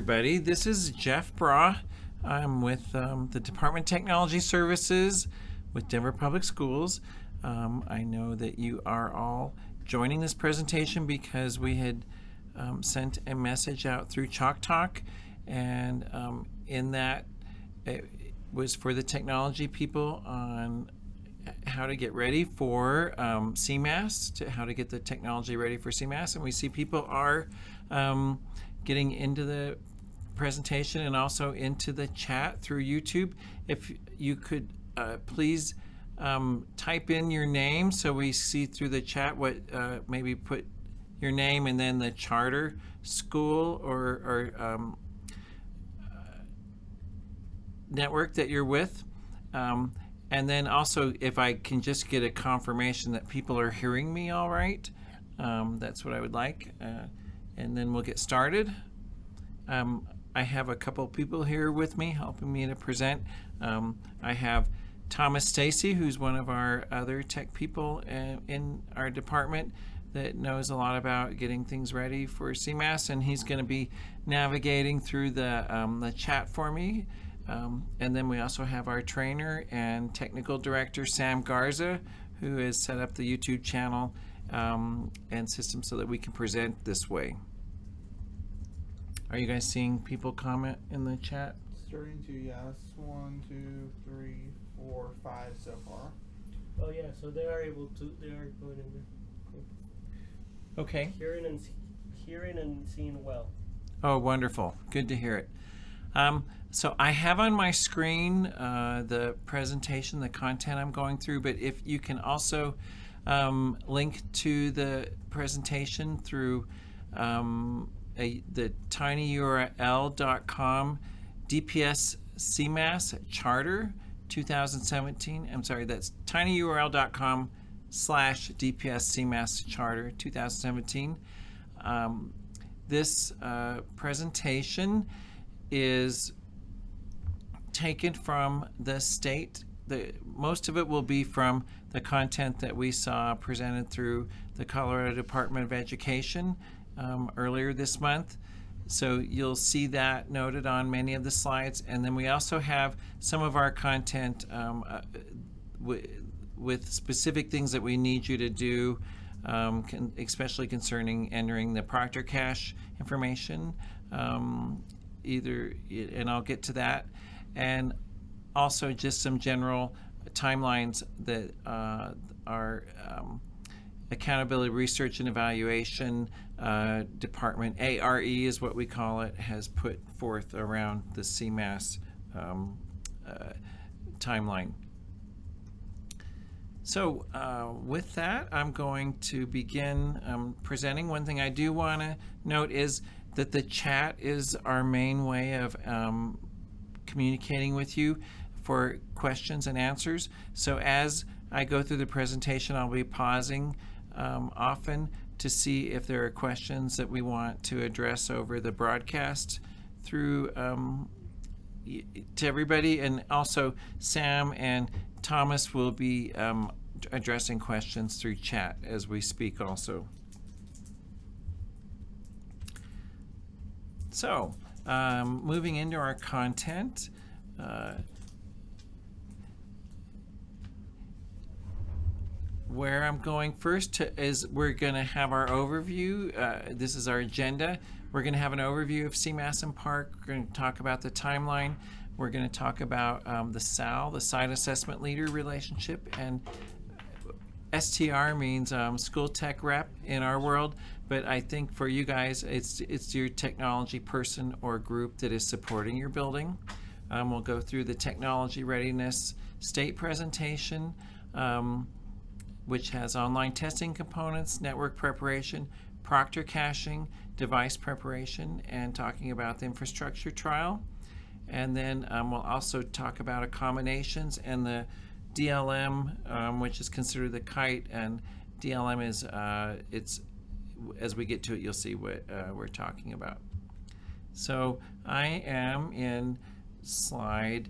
Everybody, this is Jeff Bra. I'm with the Department of Technology Services with Denver Public Schools. I know that you are all joining this presentation because we had sent a message out through Chalk Talk, and in that it was for the technology people on how to get ready for CMAS, how to get the technology ready for CMAS, and we see people are getting into the presentation and also into the chat through YouTube. If you could please type in your name so we see through the chat what maybe put your name and then the charter school or network that you're with. And then also if I can just get a confirmation that people are hearing me all right, that's what I would like. And then we'll get started. I have a couple people here with me helping me to present. I have Thomas Stacy, who's one of our other tech people in our department that knows a lot about getting things ready for CMAS, and he's going to be navigating through the chat for me. And then we also have our trainer and technical director, Sam Garza, who has set up the YouTube channel and system so that we can present this way. Are you guys seeing people comment in the chat? Starting to, yes. 1, 2, 3, 4, 5 so far. Oh yeah, so they are able to. They are going in there. Okay. Hearing and seeing well. Oh, wonderful. Good to hear it. So I have on my screen the presentation, the content I'm going through, but if you can also link to the presentation through the tinyurl.com DPS CMAS Charter 2017. I'm sorry, that's tinyurl.com/DPS CMAS Charter 2017. This presentation is taken from the state. Most of it will be from the content that we saw presented through the Colorado Department of Education earlier this month. So you'll see that noted on many of the slides. And then we also have some of our content with specific things that we need you to do, especially concerning entering the Proctor Cash information. And I'll get to that. And also just some general timelines that are Accountability Research and Evaluation Department, ARE is what we call it, has put forth around the CMAS timeline. So with that, I'm going to begin presenting. One thing I do want to note is that the chat is our main way of communicating with you for questions and answers. So as I go through the presentation, I'll be pausing often to see if there are questions that we want to address over the broadcast through to everybody. And also Sam and Thomas will be addressing questions through chat as we speak also. So moving into our content, where I'm going first is we're going to have our overview. This is our agenda. We're going to have an overview of CMAS and PARC. We're going to talk about the timeline. We're going to talk about the SAL, the Site Assessment Leader relationship, and STR means School Tech Rep in our world, but I think for you guys, it's your technology person or group that is supporting your building. We'll go through the technology readiness state presentation, which has online testing components, network preparation, Proctor caching, device preparation, and talking about the infrastructure trial. And then we'll also talk about accommodations and the DLM, which is considered the kite, and DLM is, as we get to it, you'll see what we're talking about. So I am in slide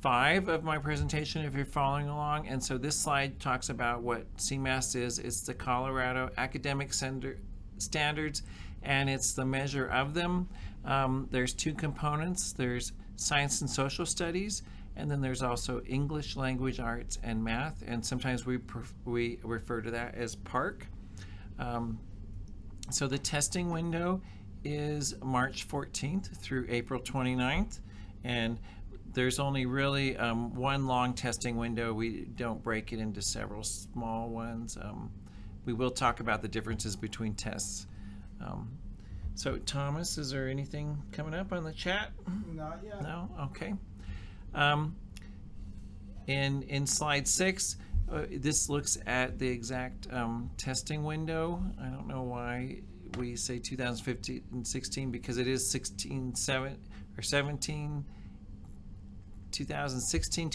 5 of my presentation if you're following along. And so this slide talks about what CMAS is. It's the Colorado Academic Standards and it's the measure of them. There's two components. There's science and social studies, and then there's also English, language, arts, and math, and sometimes we refer to that as PARC. So the testing window is March 14th through April 29th, and there's only really one long testing window. We don't break it into several small ones. We will talk about the differences between tests. So Thomas, is there anything coming up on the chat? Not yet. No? Okay. In slide 6, this looks at the exact testing window. I don't know why we say 2015 and 16, because it is 2016, 2017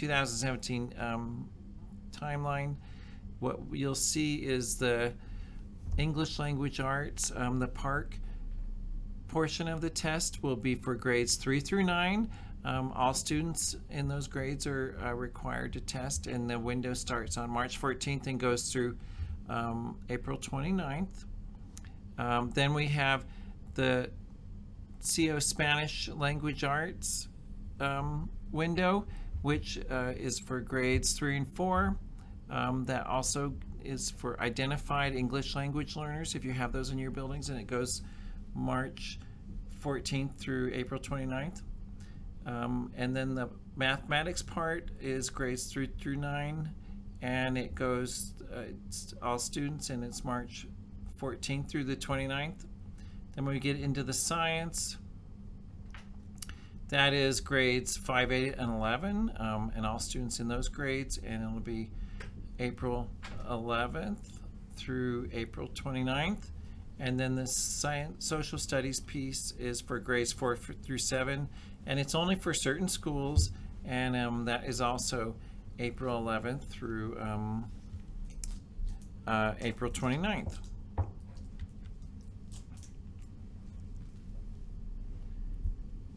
timeline. What you'll see is the English language arts, the PARC portion of the test will be for grades 3 through 9. All students in those grades are required to test, and the window starts on March 14th and goes through April 29th. Then we have the CO Spanish language arts window, which is for grades 3 and 4. That also is for identified English language learners, if you have those in your buildings, and it goes March 14th through April 29th. And then the mathematics part is grades 3 through 9, and it goes it's all students, and it's March 14th through the 29th. Then when we get into the science, that is grades 5, 8, and 11, and all students in those grades, and it'll be April 11th through April 29th. And then the science social studies piece is for grades 4 through 7, and it's only for certain schools, and that is also April 11th through April 29th.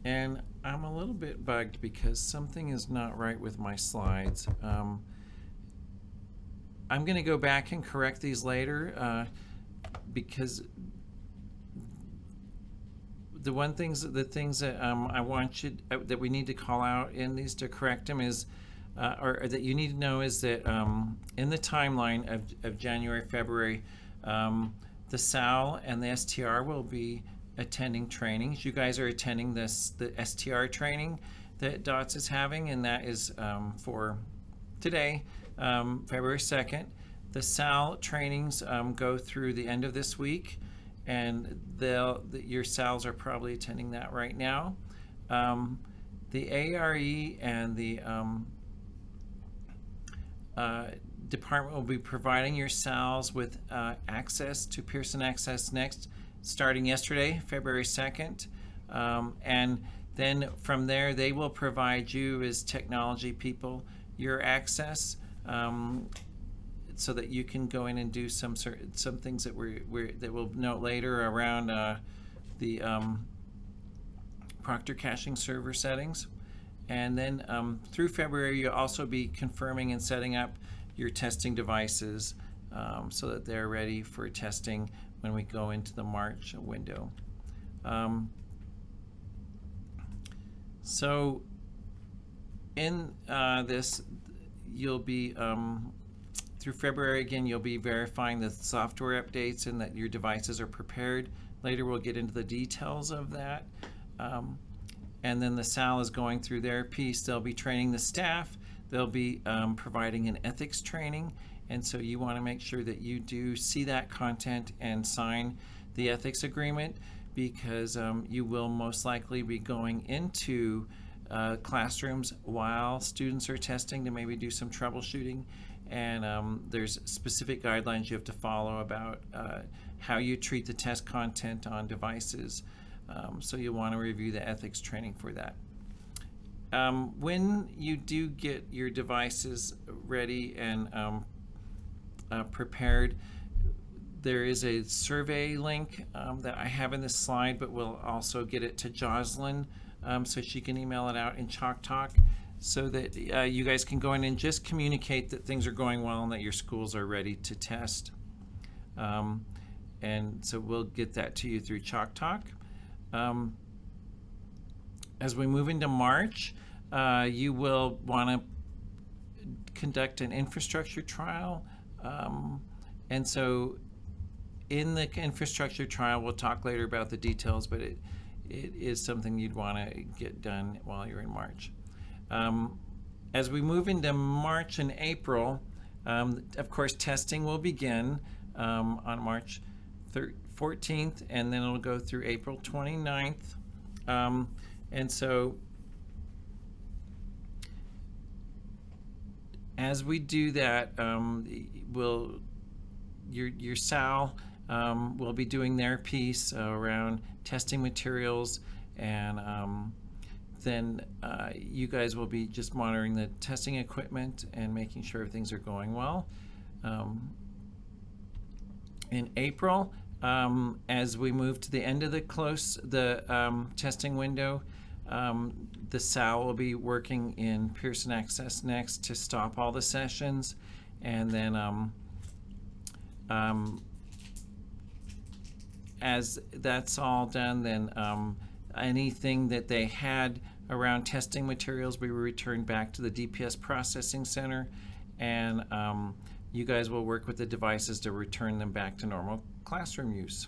And I'm a little bit bugged because something is not right with my slides. I'm going to go back and correct these later because the things that I want you that we need to call out in these to correct them is, or that you need to know is that in the timeline of January, February, the SAL and the STR will be attending trainings. You guys are attending the STR training that DoTS is having, and that is for today, February 2nd. The SAL trainings go through the end of this week, and your SALs are probably attending that right now. The ARE and the department will be providing your SALs with access to Pearson Access Next starting yesterday, February 2nd. And then from there, they will provide you as technology people your access so that you can go in and do some things that that we'll note later around the Proctor caching server settings. And then through February, you'll also be confirming and setting up your testing devices so that they're ready for testing when we go into the March window. So in this, you'll be, through February again, you'll be verifying the software updates and that your devices are prepared. Later we'll get into the details of that. And then the SAL is going through their piece. They'll be training the staff. They'll be providing an ethics training. And so you want to make sure that you do see that content and sign the ethics agreement, because you will most likely be going into classrooms while students are testing to maybe do some troubleshooting. And there's specific guidelines you have to follow about how you treat the test content on devices. So you'll want to review the ethics training for that. When you do get your devices ready and prepared, there is a survey link that I have in this slide, but we'll also get it to Jocelyn so she can email it out in Chalk Talk, so that you guys can go in and just communicate that things are going well and that your schools are ready to test. and so we'll get that to you through Chalk Talk. As we move into March, you will want to conduct an infrastructure trial. And so in the infrastructure trial, we'll talk later about the details, but it is something you'd want to get done while you're in March. As we move into March and April, of course, testing will begin on March 14th, and then it'll go through April 29th. And so as we do that, your SAL will be doing their piece around testing materials, and then you guys will be just monitoring the testing equipment and making sure things are going well. In April, as we move to the end of the testing window, the SAL will be working in Pearson Access Next to stop all the sessions, and then as that's all done, then anything that they had around testing materials we will return back to the DPS processing center, and you guys will work with the devices to return them back to normal classroom use.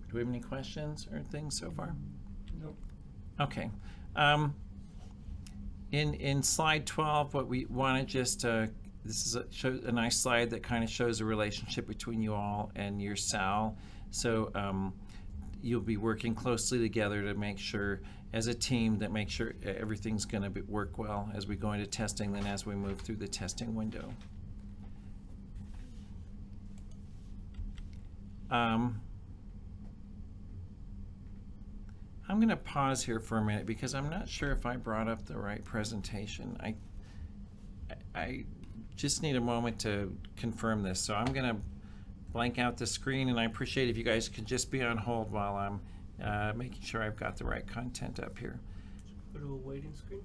Do we have any questions or things so far? Nope. Okay. In slide 12, what we want to just this is a nice slide that kind of shows the relationship between you all and your SAL. So you'll be working closely together to make sure, as a team, that make sure everything's going to work well as we go into testing, then as we move through the testing window. I'm going to pause here for a minute because I'm not sure if I brought up the right presentation. I just need a moment to confirm this. So I'm going to blank out the screen, and I appreciate if you guys could just be on hold while I'm making sure I've got the right content up here. Go to a waiting screen.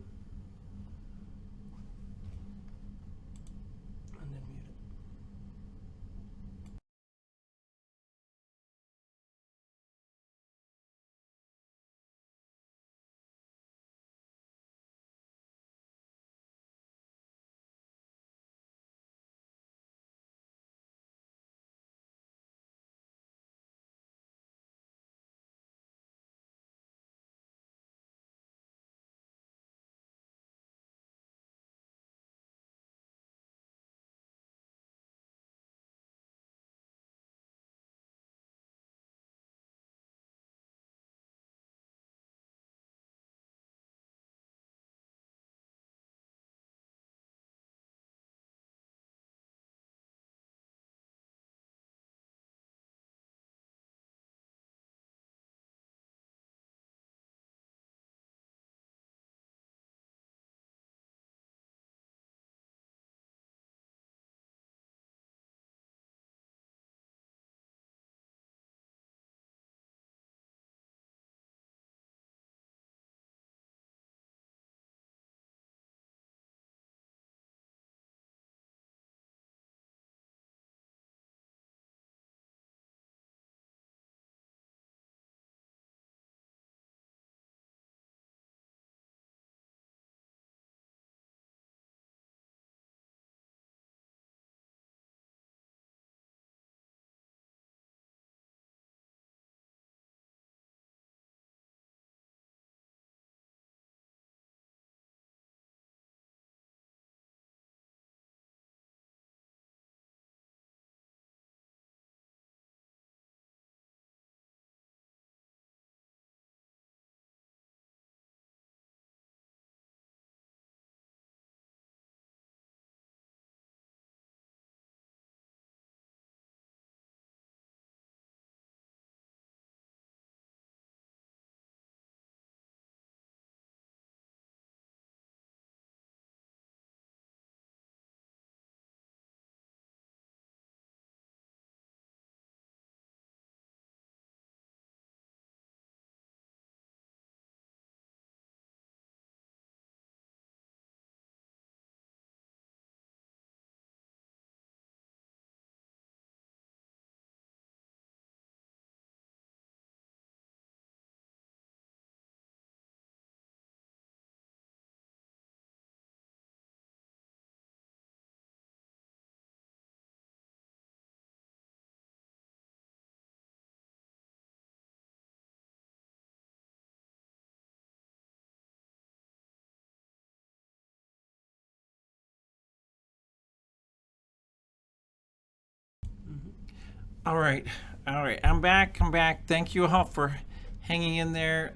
All right, I'm back. Thank you all for hanging in there.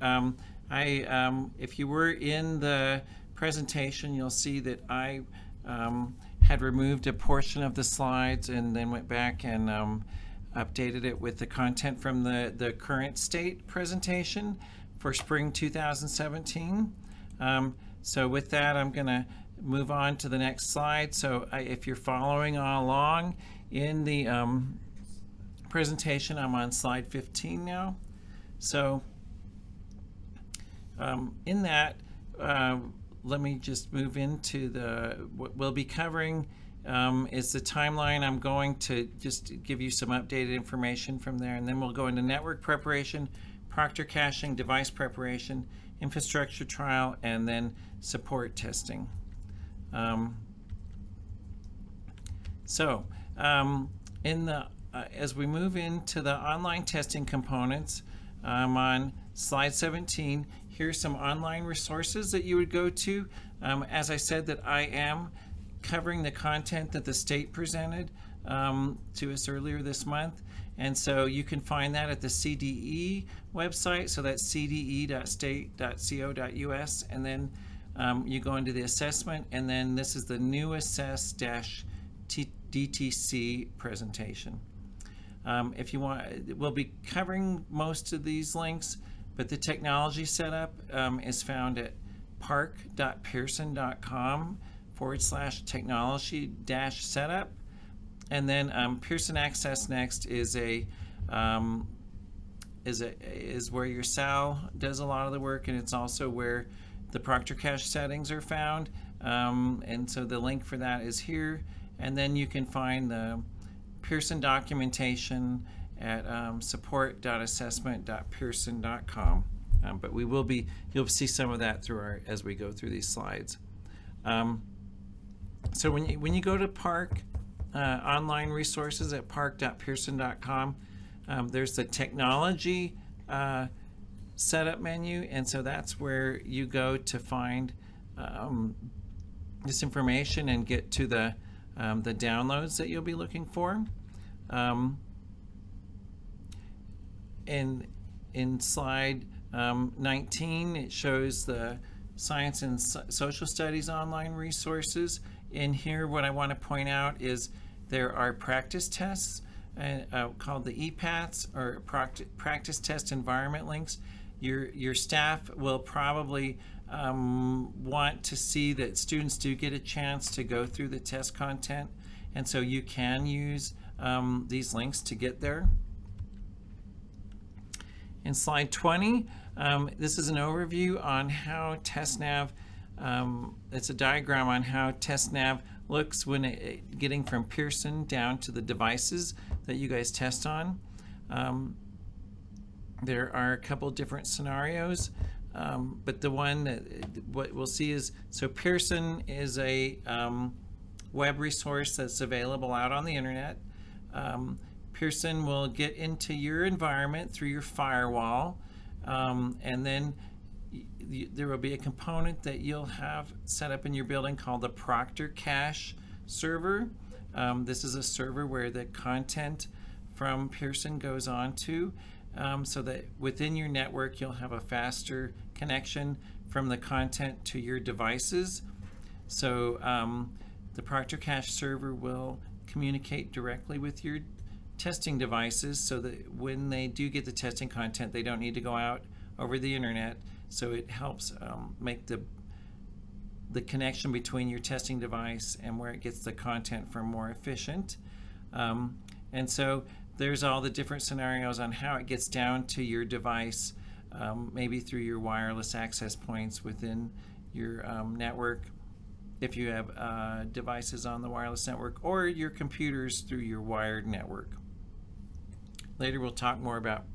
If you were in the presentation, you'll see that I had removed a portion of the slides and then went back and updated it with the content from the current state presentation for spring 2017. So with that, I'm going to move on to the next slide. So if you're following along in the presentation, I'm on slide 15 now. So in that, let me just move into what we'll be covering is the timeline. I'm going to just give you some updated information from there, and then we'll go into network preparation, proctor caching, device preparation, infrastructure trial, and then support testing. As we move into the online testing components, on slide 17, here's some online resources that you would go to. As I said, that I am covering the content that the state presented to us earlier this month. And so you can find that at the CDE website. So that's cde.state.co.us. And then you go into the assessment, and then this is the new assess-DTC presentation. If you want, we'll be covering most of these links, but the technology setup is found at park.pearson.com/technology-setup. And then Pearson Access Next is where your SAL does a lot of the work, and it's also where the proctor cache settings are found. And so the link for that is here. And then you can find the Pearson documentation at support.assessment.pearson.com. But you'll see some of that as we go through these slides. So when you go to Park online resources at park.pearson.com, there's the technology setup menu, and so that's where you go to find this information and get to the downloads that you'll be looking for. In slide 19, it shows the Science and Social Studies online resources. In here, what I want to point out is there are practice tests called the EPATs, or practice test environment links. Your staff will probably want to see that students do get a chance to go through the test content, and so you can use these links to get there. In slide 20, this is an overview on how TestNav, it's a diagram on how TestNav looks when getting from Pearson down to the devices that you guys test on. There are a couple different scenarios, but the one what we'll see is, so Pearson is a web resource that's available out on the internet. Pearson will get into your environment through your firewall, and then there will be a component that you'll have set up in your building called the Proctor Cache server. This is a server where the content from Pearson goes on to, so that within your network you'll have a faster connection from the content to your devices. So the Proctor Cache server will communicate directly with your testing devices, so that when they do get the testing content, they don't need to go out over the internet. So it helps make the connection between your testing device and where it gets the content from more efficient. And so there's all the different scenarios on how it gets down to your device, maybe through your wireless access points within your network, if you have devices on the wireless network, or your computers through your wired network. Later we'll talk more about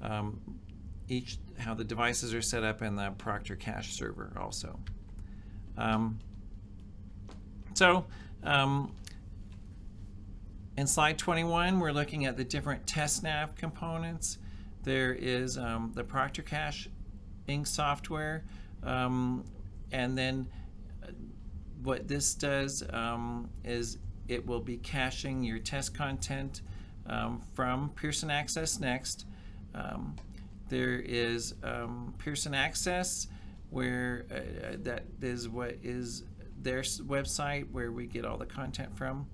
how the devices are set up in the Proctor Cache server also. In slide 21, we're looking at the different TestNav components. There is the Proctor Caching software, and then what this does is it will be caching your test content from Pearson Access Next. There is Pearson Access, where that is what is their website where we get all the content from.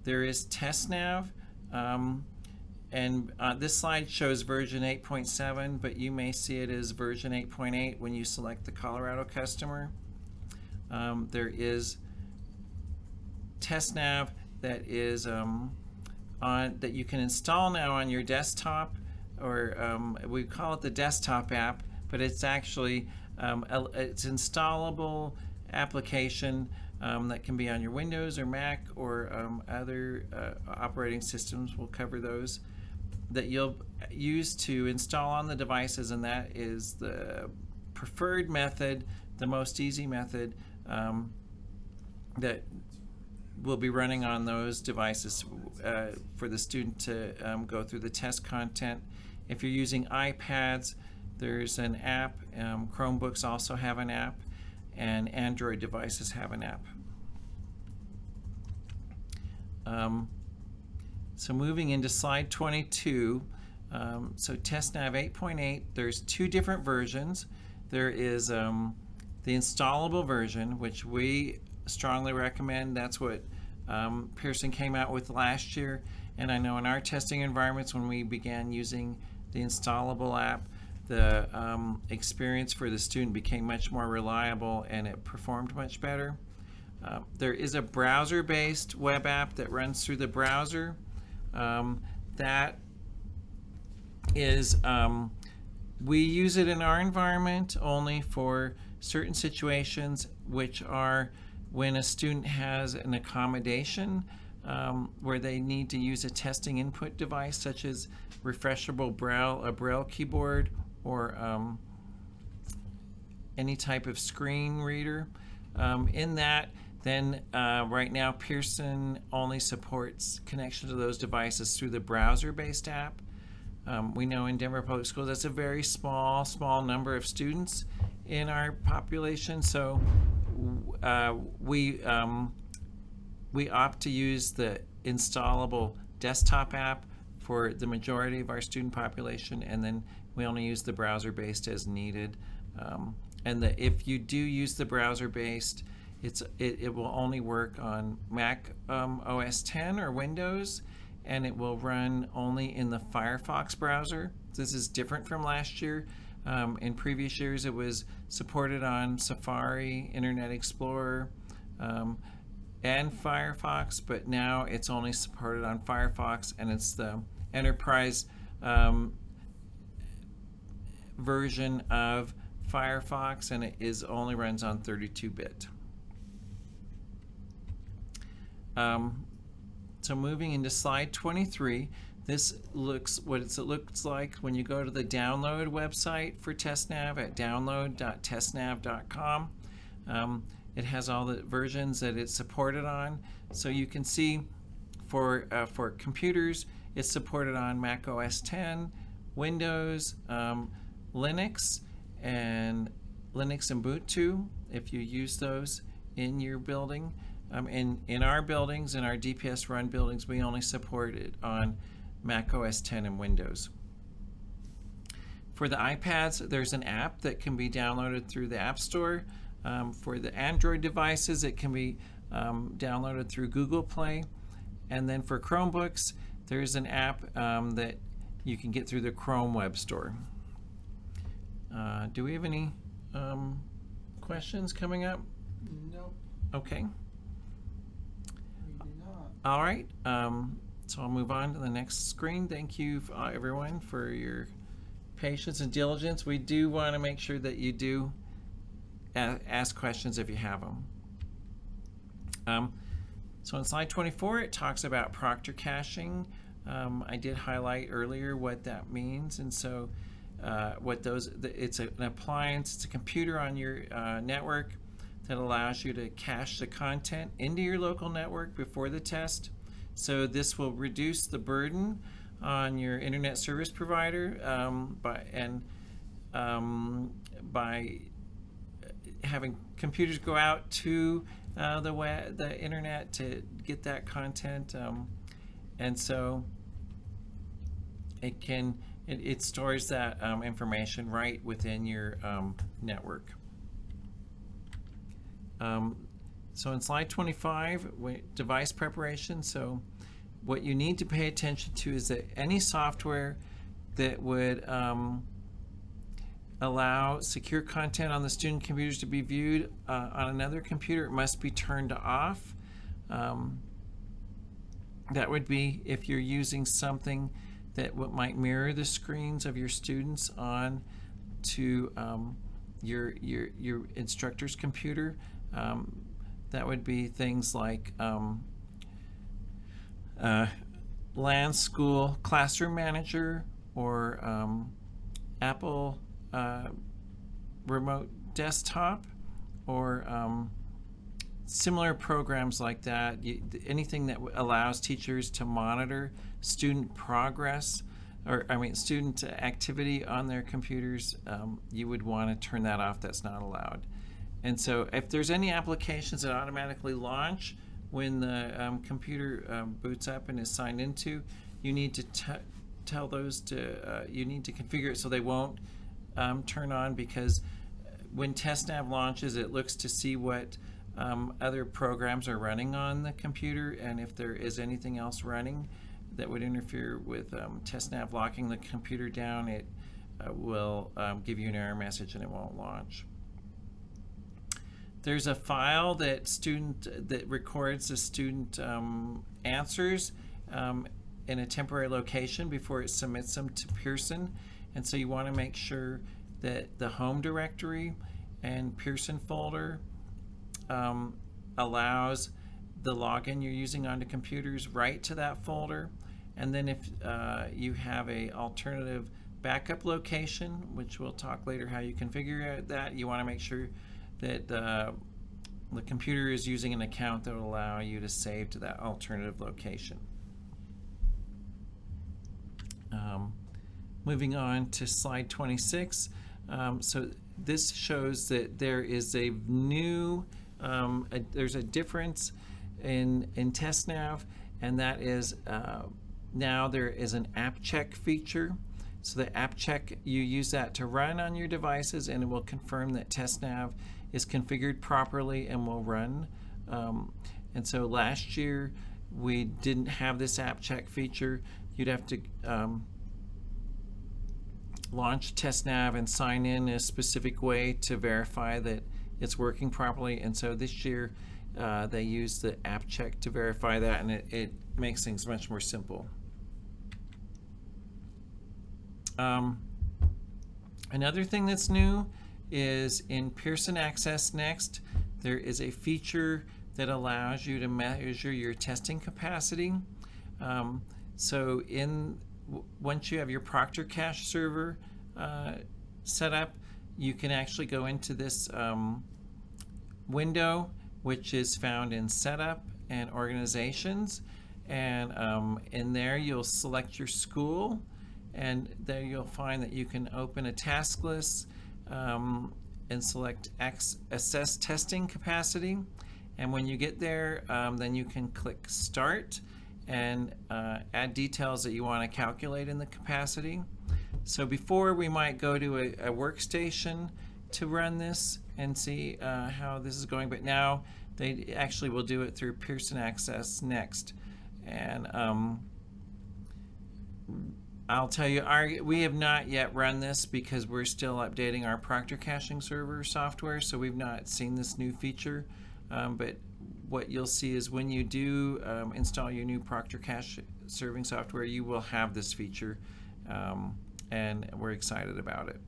There is TestNav, and this slide shows version 8.7, but you may see it as version 8.8 when you select the Colorado customer. There is TestNav that is that you can install now on your desktop, or we call it the desktop app, but it's actually it's installable application that can be on your Windows or Mac or other operating systems. We'll cover those that you'll use to install on the devices, and that is the preferred method, the most easy method that will be running on those devices for the student to go through the test content. If you're using iPads, there's an app. Chromebooks also have an app, and Android devices have an app. So moving into slide 22, so TestNav 8.8, there's two different versions. There is the installable version, which we strongly recommend. That's what Pearson came out with last year, and I know in our testing environments when we began using the installable app, the experience for the student became much more reliable and it performed much better. There is a browser-based web app that runs through the browser. That is, we use it in our environment only for certain situations, which are when a student has an accommodation where they need to use a testing input device, such as refreshable a Braille keyboard, or any type of screen reader. In that, then right now Pearson only supports connection to those devices through the browser-based app. We know in Denver Public Schools that's a very small number of students in our population, so we opt to use the installable desktop app for the majority of our student population, and then we only use the browser-based as needed. And if you do use the browser-based, it will only work on Mac OS 10 or Windows, and it will run only in the Firefox browser. This is different from last year. In previous years, it was supported on Safari, Internet Explorer, and Firefox, but now it's only supported on Firefox, and it's the enterprise version of Firefox, and it only runs on 32-bit. So moving into slide 23, this looks what it looks like when you go to the download website for TestNav at download.testnav.com. It has all the versions that it's supported on. So you can see for computers, it's supported on Mac OS 10, Windows, Linux, and Ubuntu if you use those in your building. In our buildings, in our DPS run buildings, we only support it on Mac OS 10 and Windows. For the iPads, there's an app that can be downloaded through the App Store. For the Android devices, it can be downloaded through Google Play. And then for Chromebooks, there's an app that you can get through the Chrome Web Store. Do we have any questions coming up? Nope, Okay. we do not. All right. So I'll move on to the next screen. Thank you, everyone, for your patience and diligence. We do want to make sure that you do ask questions if you have them. So in slide 24, it talks about proctor caching. I did highlight earlier what that means, and so it's an appliance, it's a computer on your network that allows you to cache the content into your local network before the test. So this will reduce the burden on your internet service provider by having computers go out to the internet to get that content, and so it stores that information right within your network. So in slide 25, device preparation. So what you need to pay attention to is that any software that would allow secure content on the student computers to be viewed on another computer must be turned off. That would be if you're using something that might mirror the screens of your students on to your instructor's computer. That would be things like LAN School Classroom Manager or Apple Remote Desktop or similar programs like that. Anything that allows teachers to monitor student progress, or student activity on their computers, you would want to turn that off. That's not allowed. And so if there's any applications that automatically launch when the computer boots up and is signed into, you need to tell those to, you need to configure it so they won't turn on, because when TestNav launches, it looks to see what other programs are running on the computer, and if there is anything else running that would interfere with TestNav locking the computer down, it will give you an error message and it won't launch. There's a file that records the student answers in a temporary location before it submits them to Pearson, and so you want to make sure that the home directory and Pearson folder allows the login you're using onto computers right to that folder. And then if you have a alternative backup location, which we'll talk later how you configure that, you want to make sure that the computer is using an account that will allow you to save to that alternative location. Moving on to slide 26. So this shows that there is a new, there's a difference in TestNav, and that is now there is an app check feature. So the app check, you use that to run on your devices, and it will confirm that TestNav is configured properly and will run. And so last year we didn't have this app check feature. You'd have to launch TestNav and sign in a specific way to verify that it's working properly. And so this year they use the app check to verify that, and it makes things much more simple. Another thing that's new is in Pearson Access Next, there is a feature that allows you to measure your testing capacity. So once you have your Proctor cache server set up, you can actually go into this window, which is found in Setup and Organizations, and in there you'll select your school, and there you'll find that you can open a task list and select Assess Testing Capacity. And when you get there, then you can click Start and add details that you want to calculate in the capacity. So before, we might go to a workstation to run this and see how this is going, but now they actually will do it through Pearson Access Next. And I'll tell you, we have not yet run this because we're still updating our Proctor caching server software, so we've not seen this new feature. But what you'll see is when you do install your new Proctor cache serving software, you will have this feature, and we're excited about it.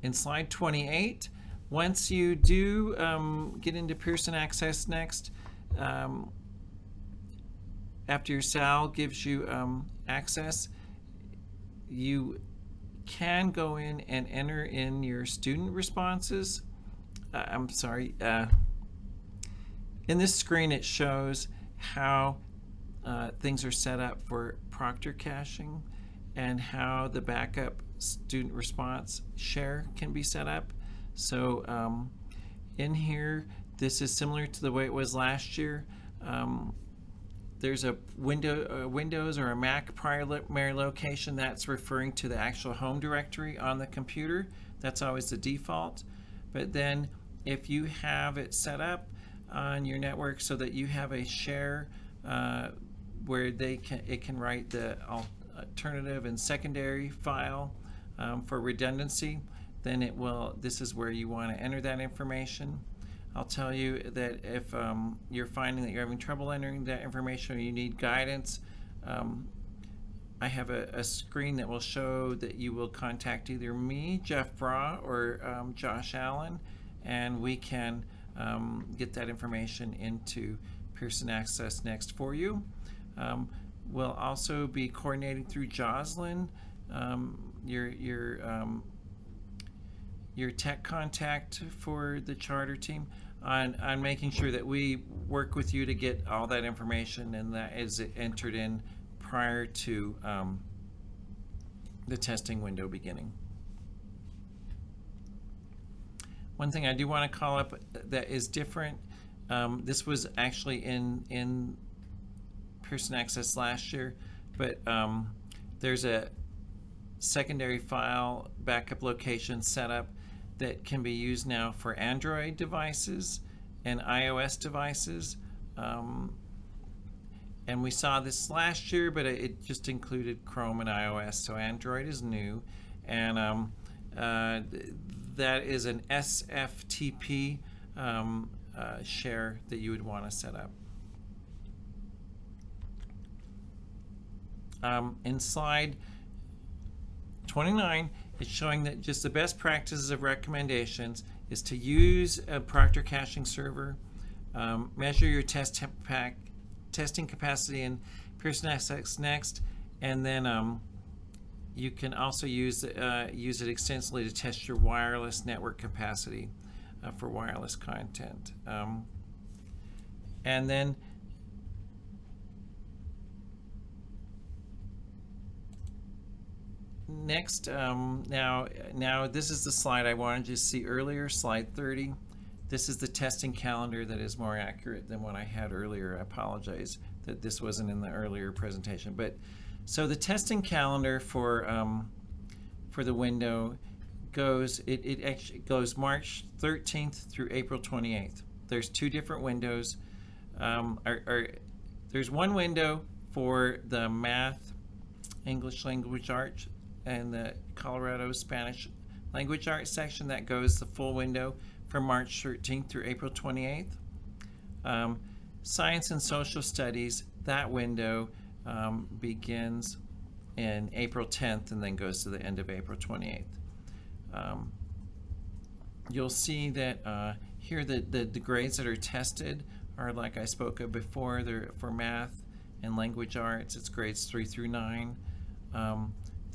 In slide 28, once you do get into Pearson Access Next, after your SAL gives you access, you can go in and enter in your student responses. In this screen it shows how things are set up for Proctor caching and how the backup student response share can be set up. So in here, this is similar to the way it was last year. there's a Windows or a Mac primary location that's referring to the actual home directory on the computer. That's always the default. But then if you have it set up on your network so that you have a share where it can write the alternative and secondary file for redundancy, then this is where you want to enter that information. I'll tell you that if you're finding that you're having trouble entering that information or you need guidance, I have a screen that will show that you will contact either me, Jeff Bra, or Josh Allen, and we can get that information into Pearson Access Next for you. We'll also be coordinating through Jocelyn, your tech contact for the charter team, on making sure that we work with you to get all that information and that is entered in prior to the testing window beginning. One thing I do want to call up that is different, this was actually in Pearson Access last year, but there's a secondary file backup location setup that can be used now for Android devices and iOS devices. And we saw this last year, but it just included Chrome and iOS, so Android is new. And that is an SFTP share that you would want to set up. In slide 29, it's showing that just the best practices of recommendations is to use a Proctor caching server, measure your testing capacity in Pearson Access Next, and then you can also use it extensively to test your wireless network capacity for wireless content. And then next, now this is the slide I wanted you to see earlier, slide 30. This is the testing calendar that is more accurate than what I had earlier. I apologize that this wasn't in the earlier presentation. But so the testing calendar for the window goes, it actually goes March 13th through April 28th. There's two different windows. There's one window for the math, English language arts, and the Colorado Spanish language arts section that goes the full window from March 13th through April 28th. Science and social studies, that window begins in April 10th and then goes to the end of April 28th. You'll see that here the grades that are tested are, like I spoke of before, they're for math and language arts. It's grades 3 through 9.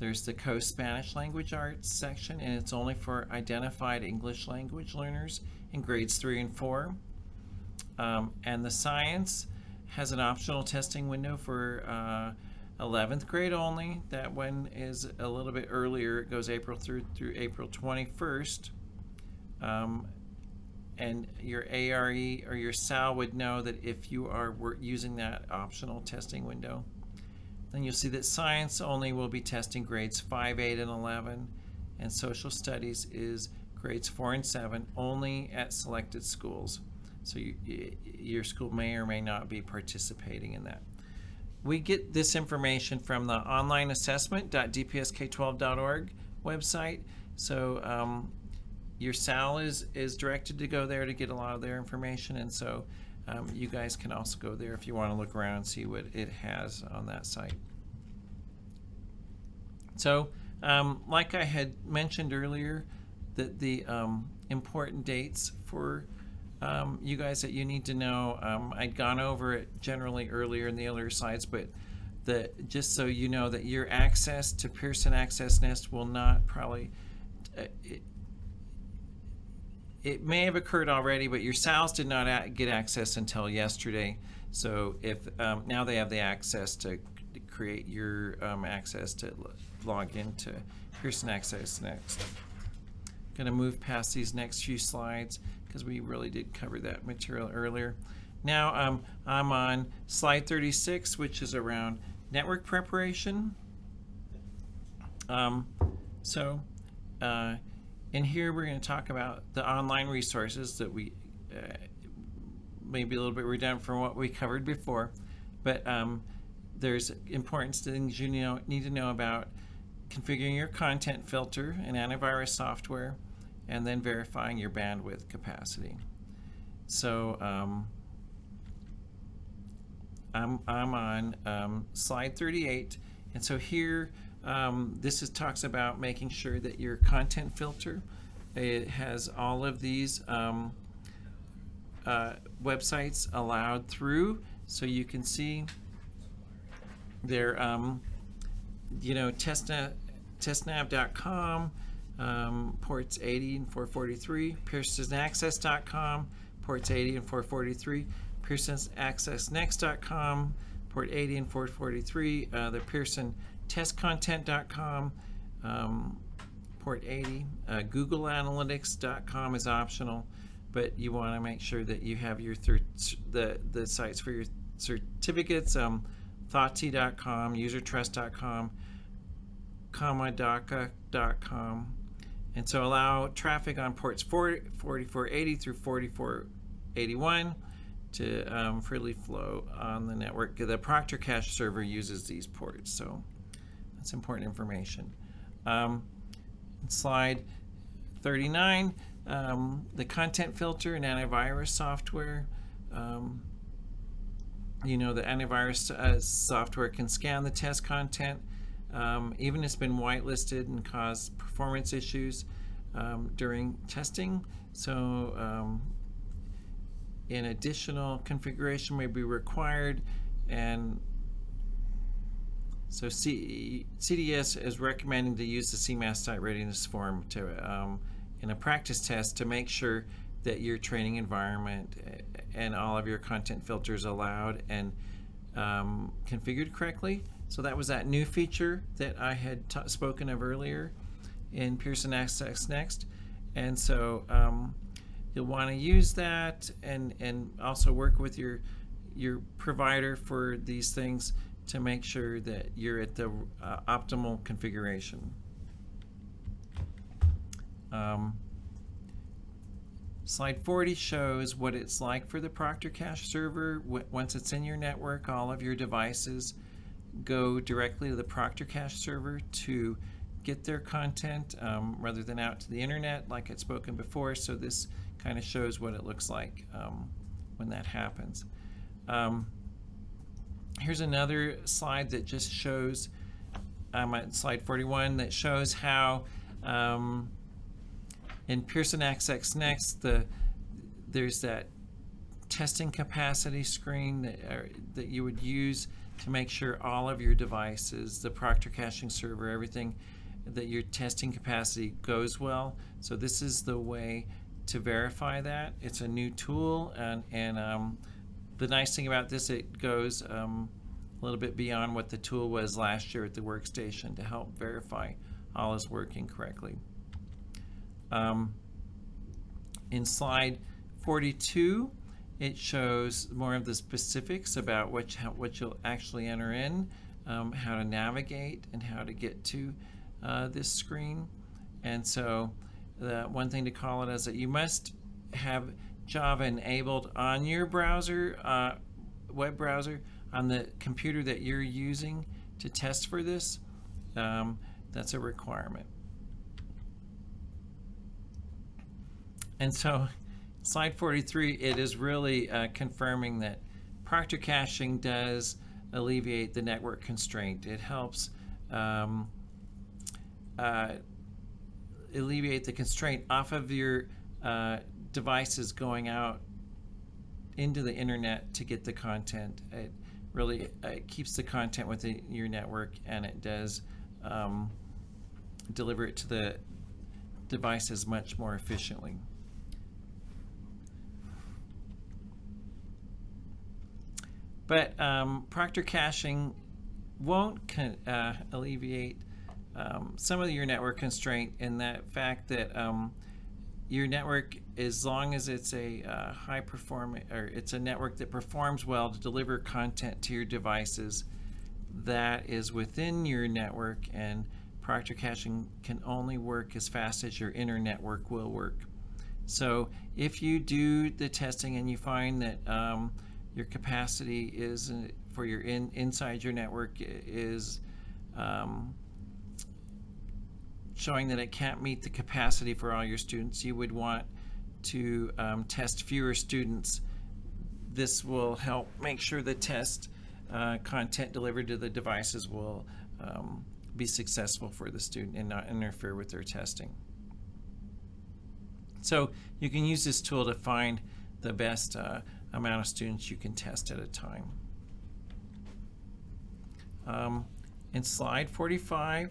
There's the Co-Spanish Language Arts section, and it's only for identified English language learners in grades 3 and 4. And the science has an optional testing window for 11th grade only. That one is a little bit earlier. It goes April through April 21st. And your ARE or your SAL would know that if you are using that optional testing window. Then you'll see that science only will be testing grades 5, 8, and 11, and social studies is grades 4 and 7 only at selected schools. So your school may or may not be participating in that. We get this information from the onlineassessment.dpsk12.org website. So your SAL is directed to go there to get a lot of their information, and so you guys can also go there if you want to look around and see what it has on that site. So, like I had mentioned earlier, that the important dates for you guys that you need to know, I'd gone over it generally earlier in the earlier slides, but just so you know that your access to Pearson Access Nest will not probably, it may have occurred already, but your SALs did not get access until yesterday. So if now they have the access to create your access to log into Pearson Access Next. Going to move past these next few slides because we really did cover that material earlier. now I'm on slide 36, which is around network preparation. In here we're going to talk about the online resources that we may be a little bit redundant from what we covered before, but there's important things you need to know about configuring your content filter and antivirus software, and then verifying your bandwidth capacity. So I'm on slide 38, and so here this talks about making sure that your content filter, it has all of these websites allowed through, so you can see their testnav.com, ports 80 and 443, pearsonaccess.com, ports 80 and 443, pearsonaccessnext.com, port 80 and 443, the pearsontestcontent.com, port 80, googleanalytics.com is optional, but you want to make sure that you have your the sites for your certificates, thoughtsy.com, usertrust.com, comadaca.com, and so allow traffic on ports 4480 through 4481 to freely flow on the network. The Proctor Cache server uses these ports, so that's important information. Slide 39, the content filter and antivirus software. The antivirus software can scan the test content. Even it's been whitelisted and caused performance issues during testing. So an additional configuration may be required, and so CDS is recommending to use the CMAS site readiness form to in a practice test to make sure that your training environment and all of your content filters allowed and configured correctly. So that was that new feature that I had spoken of earlier in Pearson Access Next, and so you'll want to use that and also work with your provider for these things to make sure that you're at the optimal configuration. Slide 40 shows what it's like for the Proctor Cache server. Once it's in your network, all of your devices go directly to the Proctor Cache server to get their content rather than out to the internet like I'd spoken before. So this kind of shows what it looks like when that happens. Here's another slide that just shows, I'm at slide 41, that shows how in Pearson Access Next, there's that testing capacity screen that you would use to make sure all of your devices, the Proctor caching server, everything, that your testing capacity goes well. So this is the way to verify that. It's a new tool, and the nice thing about this, it goes a little bit beyond what the tool was last year at the workstation to help verify all is working correctly. In slide 42, it shows more of the specifics about what you'll actually enter in, how to navigate, and how to get to this screen. And so the one thing to call it is that you must have Java enabled on your browser, web browser, on the computer that you're using to test for this. That's a requirement. And so slide 43, it is really confirming that Proctor caching does alleviate the network constraint. It helps alleviate the constraint off of your devices going out into the internet to get the content. It really keeps the content within your network, and it does deliver it to the devices much more efficiently. But Proctor caching won't alleviate some of your network constraint in that fact that your network, as long as it's a high performing, or it's a network that performs well to deliver content to your devices, that is within your network, and proctor caching can only work as fast as your inner network will work. So if you do the testing and you find that your capacity is for your inside your network is showing that it can't meet the capacity for all your students, you would want to test fewer students. This will help make sure the test content delivered to the devices will be successful for the student and not interfere with their testing. So you can use this tool to find the best amount of students you can test at a time. In slide 45,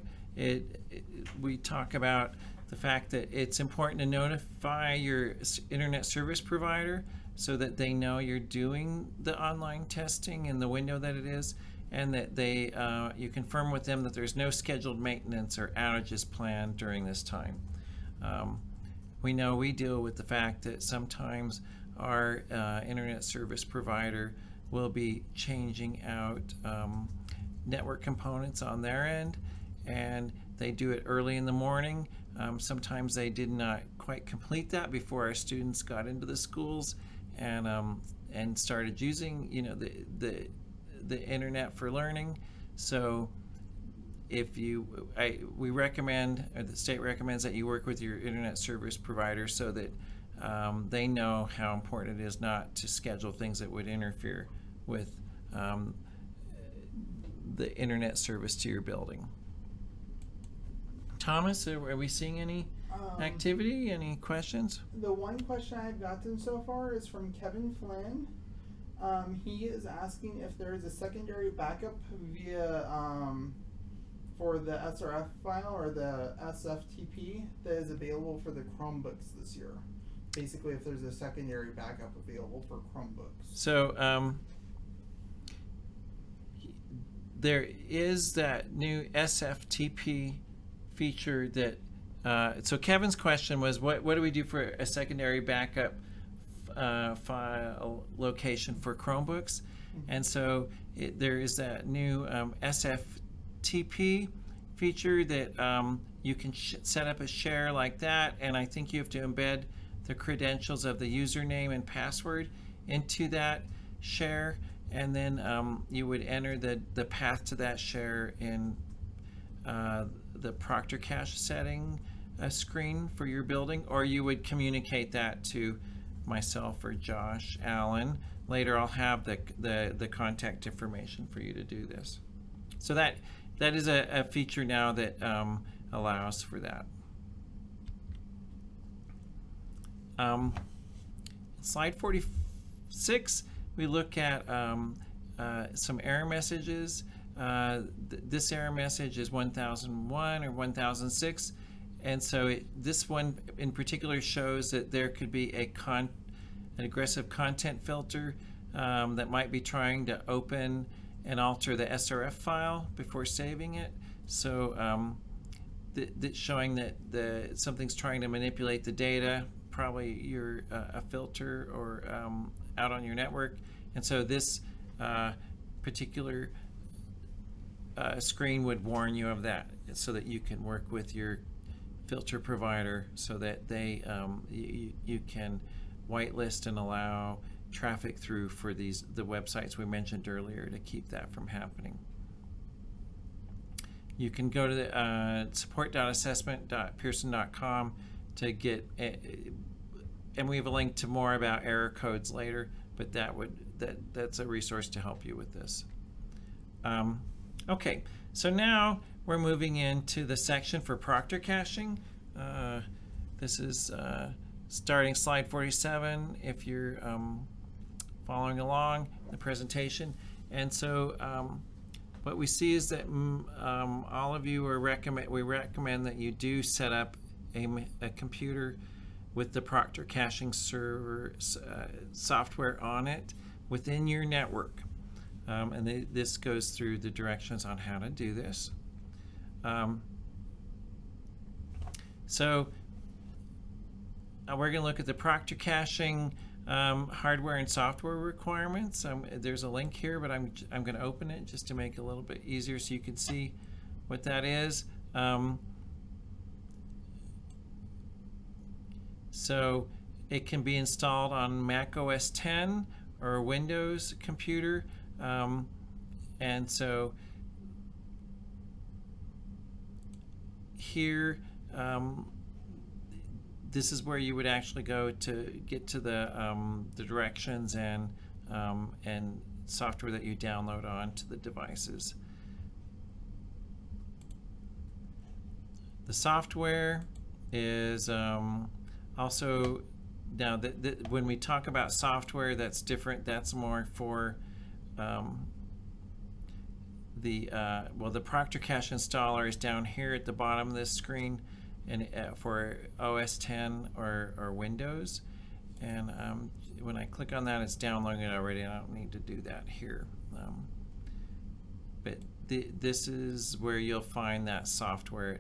we talk about the fact that it's important to notify your internet service provider so that they know you're doing the online testing in the window that it is, and that they you confirm with them that there's no scheduled maintenance or outages planned during this time. We know we deal with the fact that sometimes our internet service provider will be changing out network components on their end, and they do it early in the morning. Sometimes they did not quite complete that before our students got into the schools and started using, you know, the internet for learning. So if we recommend, or the state recommends, that you work with your internet service provider so that they know how important it is not to schedule things that would interfere with the internet service to your building. Thomas, are we seeing any activity? Any questions? The one question I've gotten so far is from Kevin Flynn. He is asking if there is a secondary backup via for the SRF file or the SFTP that is available for the Chromebooks this year. Basically, if there's a secondary backup available for Chromebooks. So there is that new SFTP feature that so Kevin's question was, what do we do for a secondary backup file location for Chromebooks? And so there is that new SFTP feature that you can set up a share like that, and I think you have to embed the credentials of the username and password into that share, and then you would enter the path to that share in the Proctor Cache setting screen for your building, or you would communicate that to myself or Josh Allen. Later I'll have the contact information for you to do this. So that is a feature now that allows for that. Slide 46, we look at some error messages. This error message is 1001 or 1006, and so this one in particular shows that there could be an aggressive content filter that might be trying to open and alter the SRF file before saving it. So that's showing that something's trying to manipulate the data, probably you're a filter or out on your network, and so this particular screen would warn you of that, so that you can work with your filter provider so that they you can whitelist and allow traffic through for the websites we mentioned earlier to keep that from happening. You can go to the support.assessment.pearson.com to get, and we have a link to more about error codes later, but that's a resource to help you with this. Okay, so now we're moving into the section for proctor caching. This is starting slide 47 if you're following along the presentation. And so what we see is that all of you we recommend that you do set up a computer with the proctor caching server software on it within your network. And this goes through the directions on how to do this. So we're going to look at the Proctor caching hardware and software requirements. There's a link here, but I'm going to open it just to make it a little bit easier so you can see what that is. So it can be installed on Mac OS 10 or a Windows computer, and so here this is where you would actually go to get to the directions and software that you download onto the devices. The software is also, now when we talk about software, that's different. That's more for the Proctor Cache installer is down here at the bottom of this screen, and for OS 10 or Windows. And when I click on that, it's downloading it already. I don't need to do that here. But this is where you'll find that software.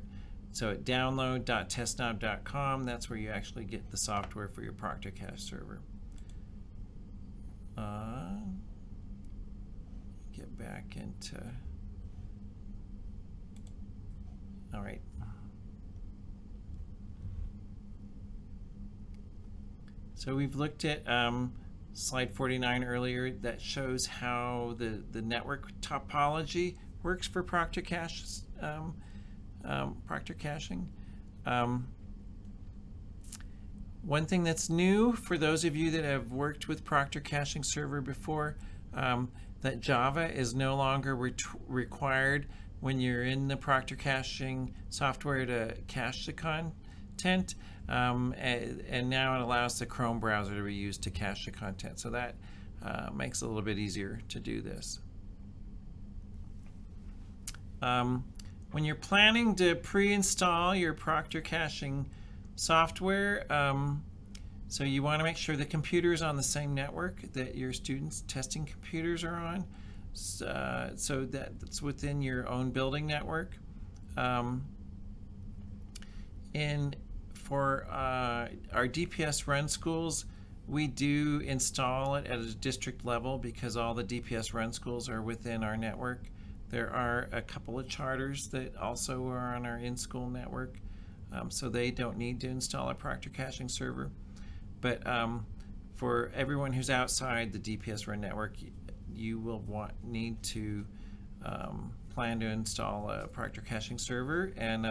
So at download.testnow.com, that's where you actually get the software for your Proctor Cache server. Get back into, all right. So we've looked at slide 49 earlier that shows how the network topology works for Proctor Cache. Proctor caching. One thing that's new for those of you that have worked with Proctor caching server before, that Java is no longer required when you're in the Proctor caching software to cache the content, and now it allows the Chrome browser to be used to cache the content. So that makes it a little bit easier to do this. When you're planning to pre-install your Proctor caching software, so you want to make sure the computer is on the same network that your students' testing computers are on, so that's within your own building network. For our DPS run schools, we do install it at a district level because all the DPS run schools are within our network. There are a couple of charters that also are on our in-school network, so they don't need to install a Proctor caching server. But for everyone who's outside the DPS Run network, you will need to plan to install a Proctor caching server. And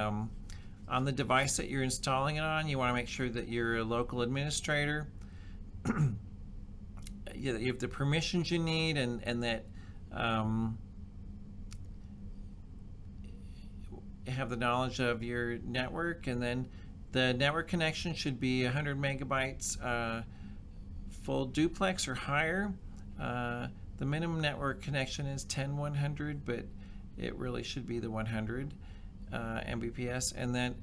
on the device that you're installing it on, you want to make sure that you're a local administrator, you have the permissions you need, and that have the knowledge of your network. And then the network connection should be 100 megabytes full duplex or higher. The minimum network connection is 10/100, but it really should be the 100 Mbps. And then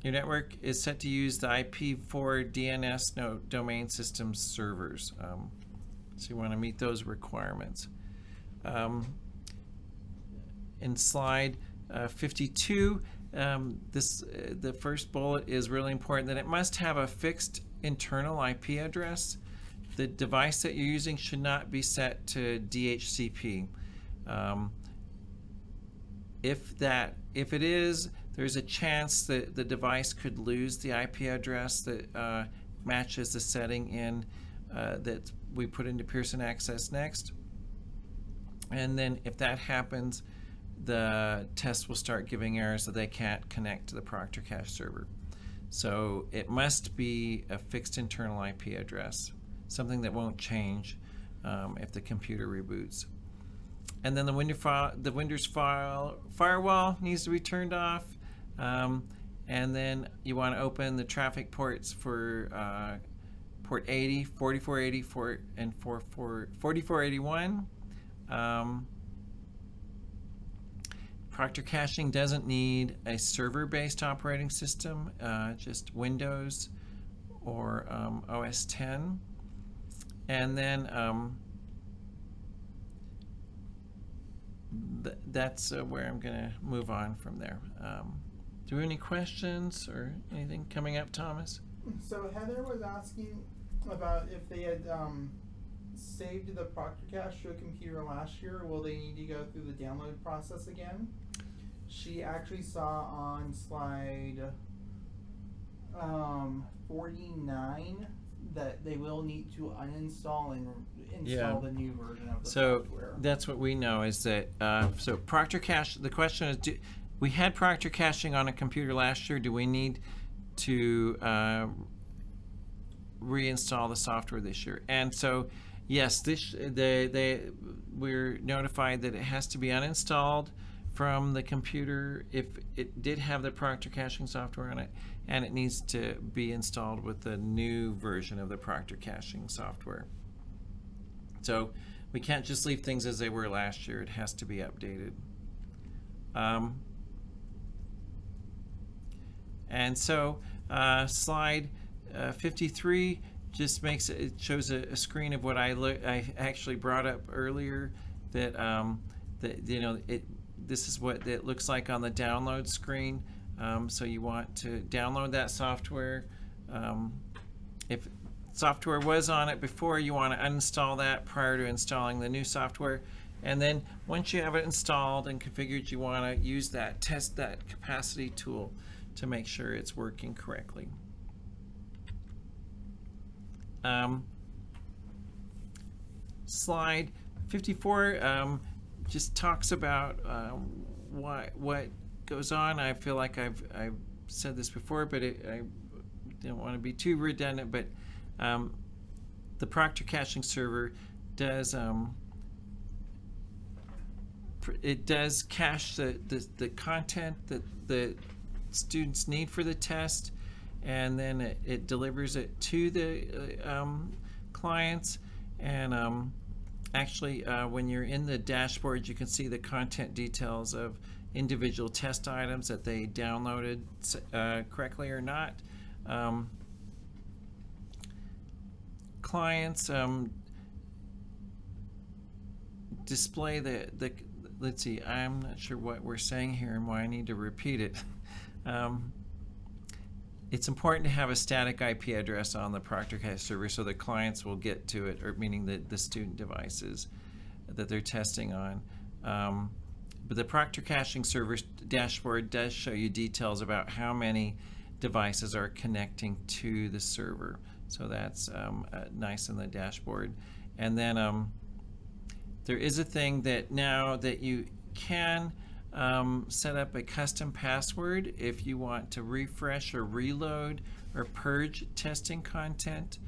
your network is set to use the IP4 DNS domain system servers. So you want to meet those requirements. In slide 52, the first bullet is really important, that it must have a fixed internal IP address. The device that you're using should not be set to DHCP. If it is, there's a chance that the device could lose the IP address that matches the setting in that we put into Pearson Access Next. And then if that happens, the test will start giving errors that they can't connect to the Proctor cache server. So it must be a fixed internal IP address, something that won't change if the computer reboots. And then the Windows firewall needs to be turned off. And then you want to open the traffic ports for port 80, 4480, and 4481. Proctor caching doesn't need a server-based operating system, just Windows or OS 10. And then that's where I'm going to move on from there. Do we have any questions or anything coming up, Thomas? So Heather was asking about if they had saved the Proctor cache to a computer last year. Will they need to go through the download process again? She actually saw on slide 49 that they will need to uninstall and install the new version of the software. That's what we know is that so Proctor cache. The question is, we had Proctor caching on a computer last year. Do we need to reinstall the software this year? And so, yes, we're notified that it has to be uninstalled from the computer if it did have the Proctor caching software on it, and it needs to be installed with the new version of the Proctor caching software. So we can't just leave things as they were last year. It has to be updated. And so slide 53 just makes it shows a screen of what I actually brought up earlier, that this is what it looks like on the download screen. So you want to download that software. If software was on it before, you want to uninstall that prior to installing the new software. And then once you have it installed and configured, you want to use test that capacity tool to make sure it's working correctly. Slide 54 just talks about what goes on. I feel like I've said this before, but I don't want to be too redundant, but the Proctor caching server does it does cache the content that the students need for the test, and then it delivers it to the clients. And actually, when you're in the dashboard, you can see the content details of individual test items that they downloaded correctly or not. Clients display the let's see, I'm not sure what we're saying here and why I need to repeat it. It's important to have a static IP address on the Proctor cache server so the clients will get to it, or meaning the student devices that they're testing on. But the Proctor caching server dashboard does show you details about how many devices are connecting to the server. So that's nice in the dashboard. And then there is a thing that now that you can set up a custom password if you want to refresh or reload or purge testing content.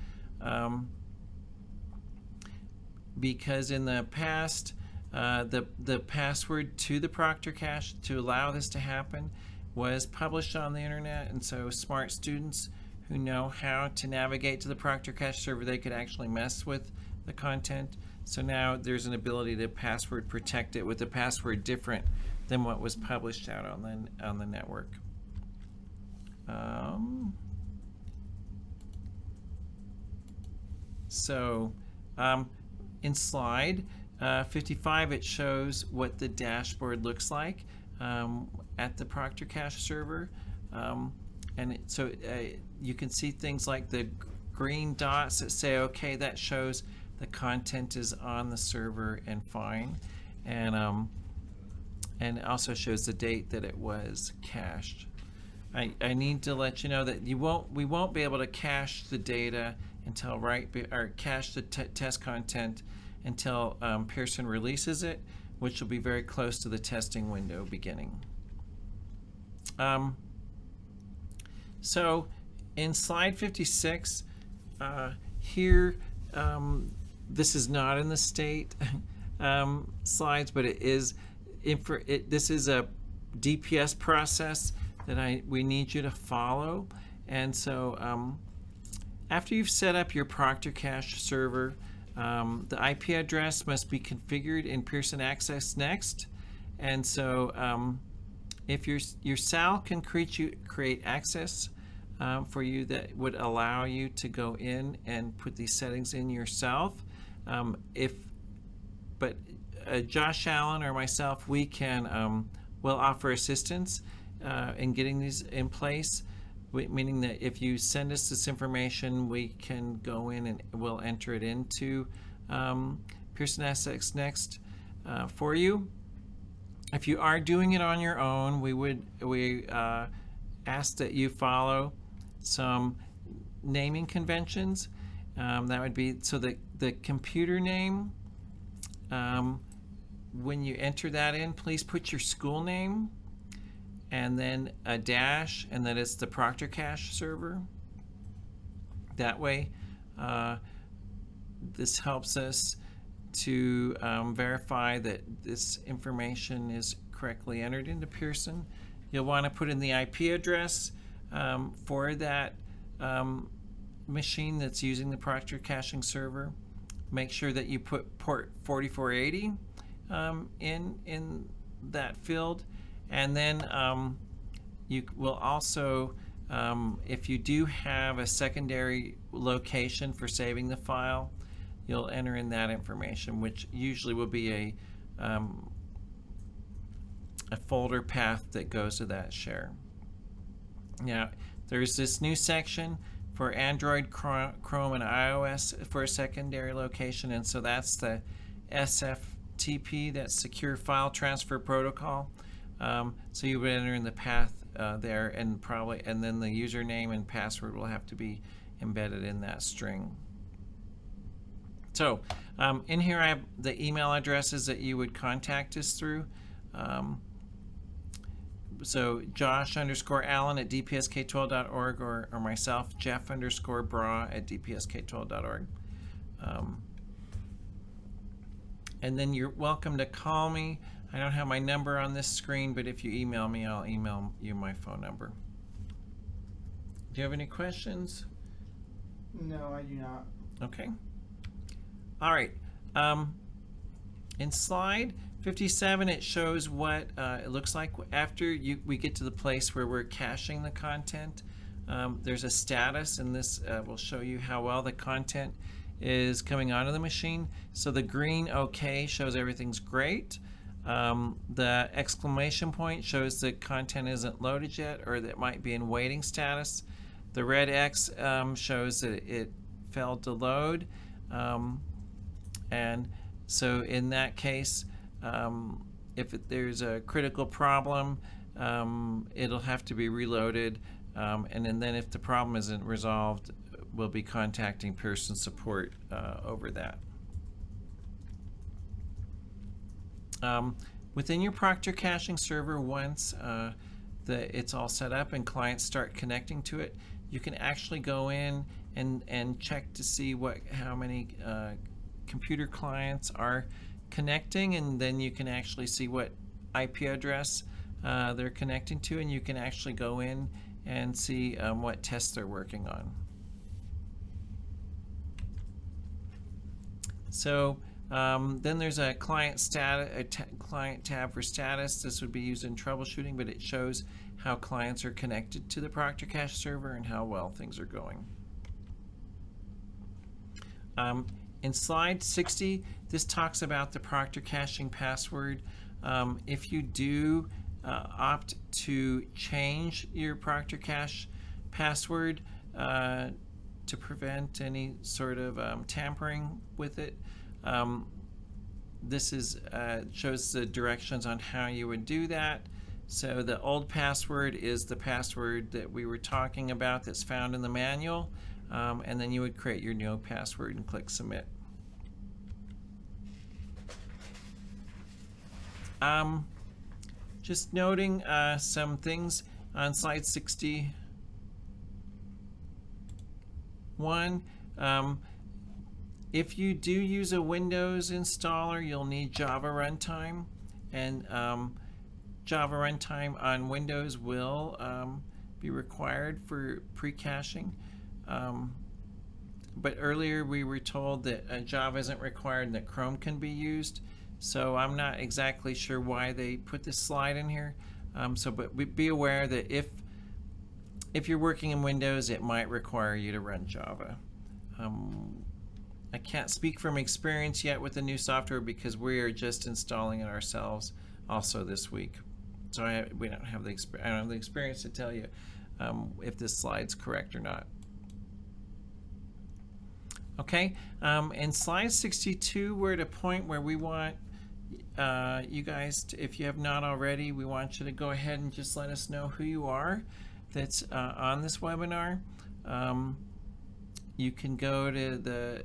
Because in the past, the password to the Proctor cache to allow this to happen was published on the internet, and so smart students who know how to navigate to the Proctor cache server, they could actually mess with the content. So now there's an ability to password protect it with a password different than what was published out on the network. In slide 55, it shows what the dashboard looks like at the Proctor cache server. You can see things like the green dots that say, okay, that shows the content is on the server and fine. And it also shows the date that it was cached. I need to let you know that we won't be able to cache the data until cache the test content until Pearson releases it, which will be very close to the testing window beginning. So in slide 56, here, this is not in the state slides, but it is. This is a DPS process that we need you to follow. And so after you've set up your Proctor cache server, the IP address must be configured in Pearson Access Next. And so if your SAL can create access for you that would allow you to go in and put these settings in yourself. But Josh Allen or myself, we can will offer assistance in getting these in place. meaning that if you send us this information, we can go in and we'll enter it into Pearson SX Next for you. If you are doing it on your own, we ask that you follow some naming conventions. That would be so the computer name. When you enter that in, please put your school name and then a dash, and that it's the Proctor Cache server. That way, this helps us to verify that this information is correctly entered into Pearson. You'll want to put in the IP address for that machine that's using the Proctor Caching server. Make sure that you put port 4480 in that field, and then you will also, if you do have a secondary location for saving the file, you'll enter in that information, which usually will be a folder path that goes to that share. Now, there's this new section for Android, Chrome, and iOS for a secondary location, and so that's the SFTP, that's Secure File Transfer Protocol. So you would enter in the path there, and then the username and password will have to be embedded in that string. So in here I have the email addresses that you would contact us through. So Josh_Allen at dpsk12.org, or myself, Jeff_Bra at dpsk12.org. And then you're welcome to call me. I don't have my number on this screen, but if you email me, I'll email you my phone number. Do you have any questions? No, I do not. Okay. All right. In slide 57, it shows what it looks like after we get to the place where we're caching the content. There's a status, and this will show you how well the content is coming onto the machine. So the green OK shows everything's great. The exclamation point shows that content isn't loaded yet, or that it might be in waiting status. The red X shows that it failed to load. And so in that case, if there's a critical problem, it'll have to be reloaded. And then if the problem isn't resolved, we'll be contacting Pearson support over that. Within your Proctor Caching server, once it's all set up and clients start connecting to it, you can actually go in and check to see how many computer clients are connecting, and then you can actually see what IP address they're connecting to, and you can actually go in and see what tests they're working on. So then there's a client tab for status. This would be used in troubleshooting, but it shows how clients are connected to the Proctor Cache server and how well things are going. In slide 60, this talks about the Proctor Caching password. If you do opt to change your Proctor Cache password to prevent any sort of tampering with it, this shows the directions on how you would do that. So the old password is the password that we were talking about that's found in the manual, and then you would create your new password and click submit. Just noting some things on slide 61. If you do use a Windows installer, you'll need Java Runtime, and Java Runtime on Windows will be required for pre-caching. But earlier we were told that Java isn't required and that Chrome can be used. So I'm not exactly sure why they put this slide in here. But be aware that if you're working in Windows, it might require you to run Java. I can't speak from experience yet with the new software because we are just installing it ourselves also this week. So I don't have the experience to tell you. if this slide's correct or not. Okay, in slide 62, we're at a point where we want you guys, if you have not already, we want you to go ahead and just let us know who you are that's on this webinar. You can go to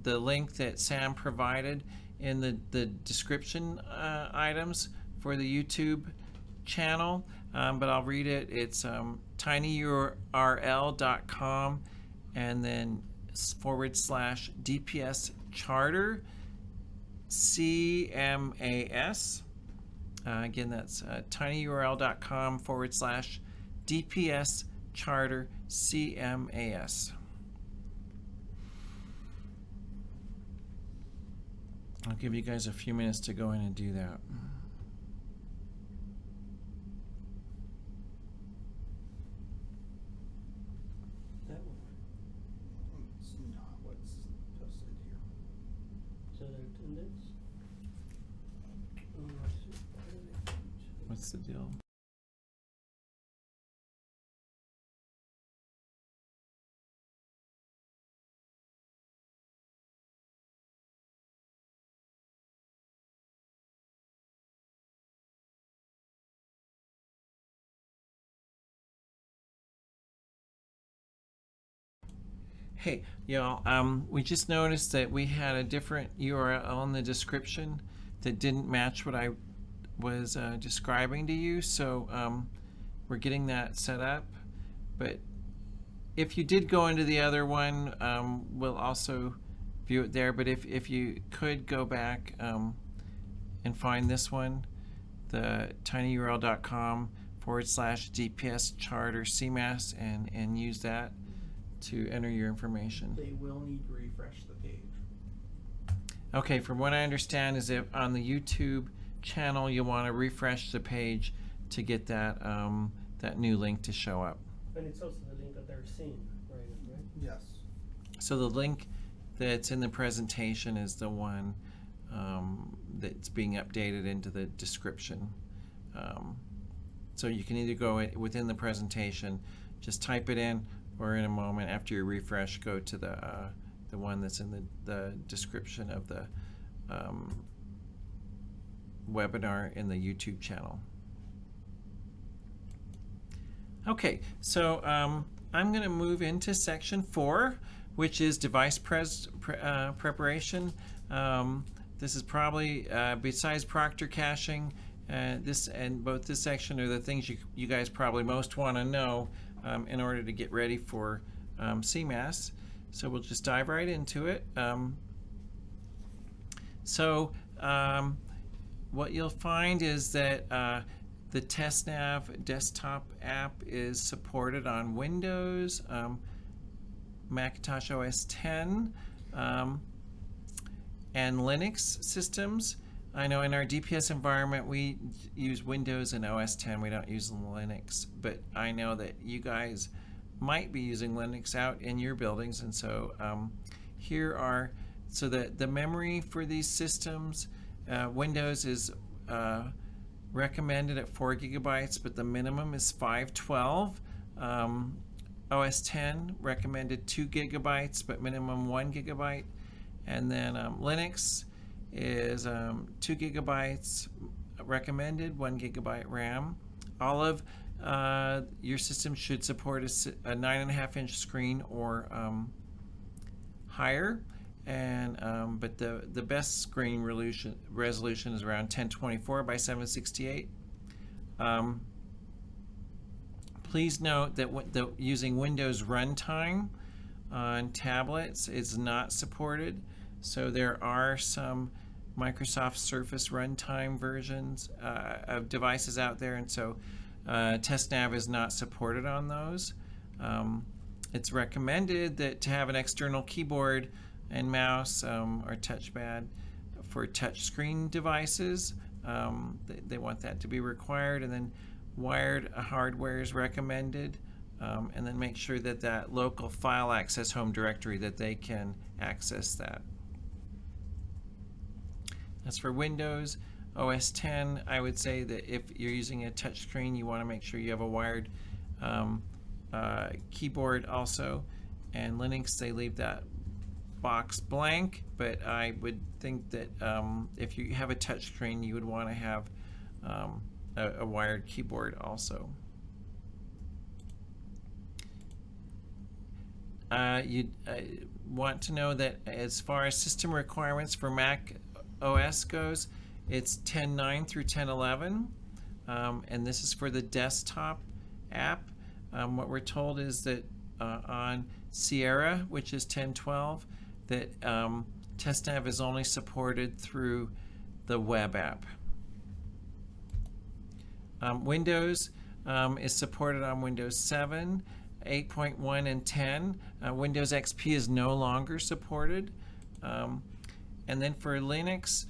the link that Sam provided in the description items for the YouTube channel, but I'll read it. It's tinyurl.com and then /DPS charter CMAS. Again, that's tinyurl.com /DPS charter CMAS. I'll give you guys a few minutes to go in and do that. That one. It's not what's posted here. So their attendance. What's the deal? Hey, y'all, we just noticed that we had a different URL in the description that didn't match what I was describing to you, so we're getting that set up. But if you did go into the other one, we'll also view it there. But if you could go back and find this one, the tinyurl.com /DPS charter CMAS, and use that to enter your information. They will need to refresh the page. Okay, from what I understand is if on the YouTube channel you want to refresh the page to get that that new link to show up. And it's also the link that they're seeing right now, right? Yes. So the link that's in the presentation is the one that's being updated into the description. So you can either go within the presentation, just type it in, or in a moment after you refresh, go to the one that's in the description of the webinar in the YouTube channel. Okay, so I'm going to move into section 4, which is device preparation. This is probably, besides Proctor caching, both this section are the things you guys probably most want to know in order to get ready for CMAS. So we'll just dive right into it. What you'll find is that the TestNav desktop app is supported on Windows, Macintosh OS X, and Linux systems. I know in our DPS environment we use Windows and OS X, we don't use Linux, but I know that you guys might be using Linux out in your buildings, and so here are, so the memory for these systems, Windows is recommended at 4 gigabytes, but the minimum is 512. OS X recommended 2 gigabytes, but minimum 1 gigabyte. And then Linux is 2 gigabytes recommended, 1 gigabyte RAM. All of your system should support a 9.5-inch screen or higher, and but the best screen resolution is around 1024 by 768. Please note that using Windows runtime on tablets is not supported. So there are some Microsoft Surface runtime versions of devices out there, and so TestNav is not supported on those. It's recommended that to have an external keyboard and mouse or touchpad for touchscreen devices. They want that to be required, and then wired hardware is recommended, and then make sure that that local file access home directory that they can access that. As for Windows, OS X, I would say that if you're using a touchscreen, you want to make sure you have a wired keyboard also, and Linux they leave that box blank, but I would think that if you have a touch screen you would want to have a wired keyboard also. You want to know that as far as system requirements for Mac OS goes, it's 10.9 through 10.11, and this is for the desktop app. What we're told is that on Sierra, which is 10.12, that TestNav is only supported through the web app. Windows is supported on Windows 7, 8.1, and 10. Windows XP is no longer supported. And then for Linux,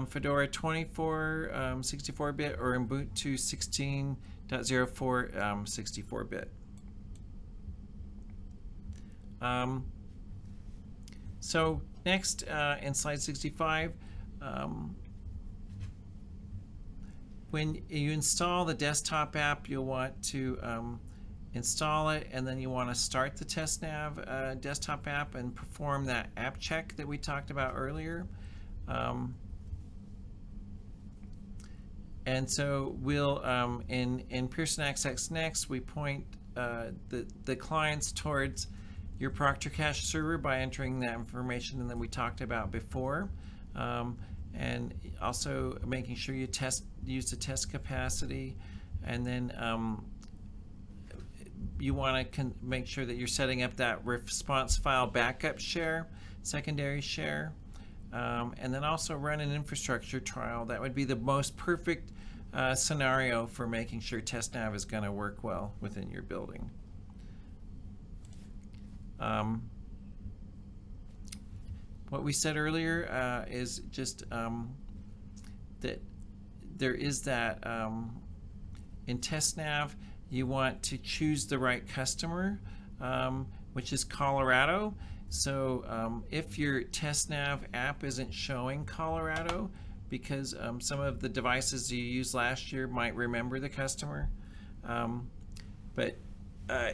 Fedora 24 64-bit or Ubuntu 16.04 64-bit. So next, in slide 65, when you install the desktop app, you'll want to install it, and then you want to start the TestNav desktop app and perform that app check that we talked about earlier. And so we'll, in Pearson Access Next, we point the clients towards your Proctor Cache server by entering that information that we talked about before, and also making sure you use the test capacity, and then you want to make sure that you're setting up that response file backup share, secondary share, and then also run an infrastructure trial. That would be the most perfect scenario for making sure TestNav is going to work well within your building. What we said earlier is just that there is that in TestNav you want to choose the right customer, which is Colorado. So if your TestNav app isn't showing Colorado, because some of the devices you used last year might remember the customer, but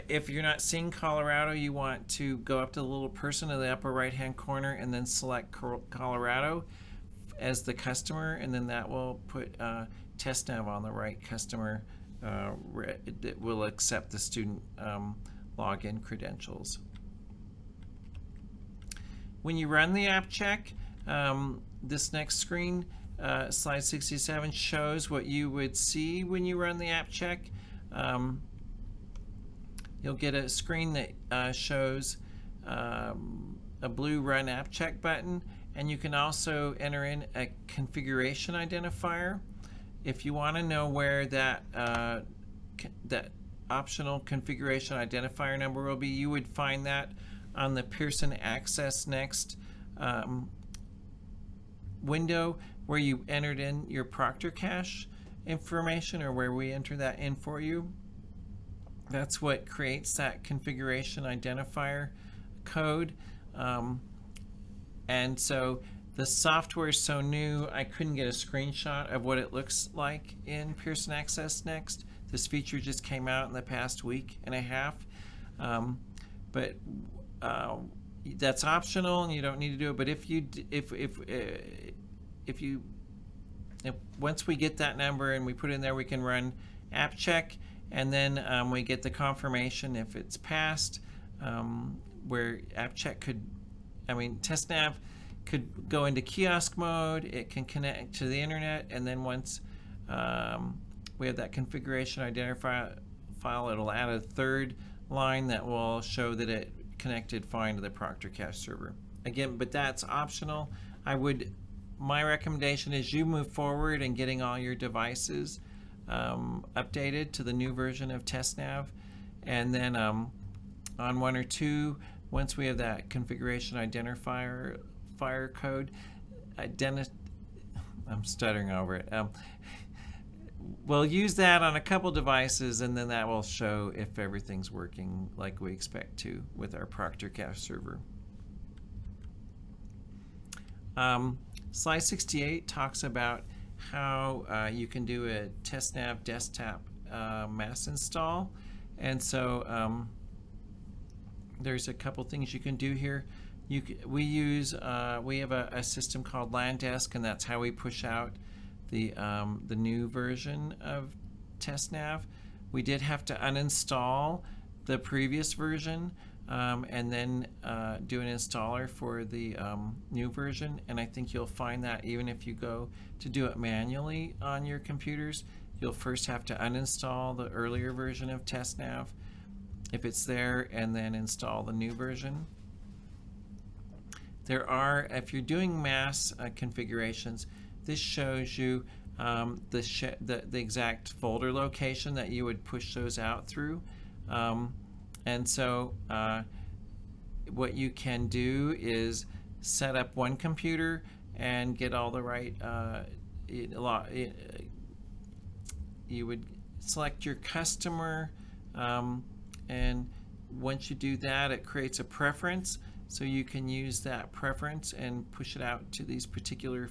if you're not seeing Colorado, you want to go up to the little person in the upper right hand corner and then select Colorado as the customer, and then that will put TestNav on the right customer that will accept the student login credentials. When you run the app check, this next screen, slide 67, shows what you would see when you run the app check. You'll get a screen that shows a blue Run App Check button, and you can also enter in a configuration identifier. If you want to know where that that optional configuration identifier number will be, you would find that on the Pearson Access Next window where you entered in your Proctor Cache information, or where we enter that in for you. That's what creates that configuration identifier code. And so the software is so new, I couldn't get a screenshot of what it looks like in Pearson Access Next. This feature just came out in the past week and a half. But that's optional, and you don't need to do it. But if once we get that number and we put it in there, we can run app check, and then we get the confirmation if it's passed, where app check could, TestNav could go into kiosk mode, it can connect to the internet, and then once we have that configuration identifier file, it'll add a third line that will show that it connected fine to the Proctor Cache server. Again, but that's optional. My recommendation is you move forward in getting all your devices updated to the new version of TestNav, and then on 1 or 2, once we have that configuration identifier code, I'm stuttering over it. We'll use that on a couple devices, and then that will show if everything's working like we expect to with our Proctor Cache server. Slide 68 talks about how you can do a TestNav desktop mass install, And so there's a couple things you can do here. We have a system called LandDesk, and that's how we push out the new version of TestNav. We did have to uninstall the previous version and then do an installer for the new version. And I think you'll find that even if you go to do it manually on your computers, you'll first have to uninstall the earlier version of TestNav if it's there, and then install the new version. There are, if you're doing mass configurations, this shows you the exact folder location that you would push those out through. And so what you can do is set up one computer and get all the right, you would select your customer, and once you do that, it creates a preference. So you can use that preference and push it out to these particular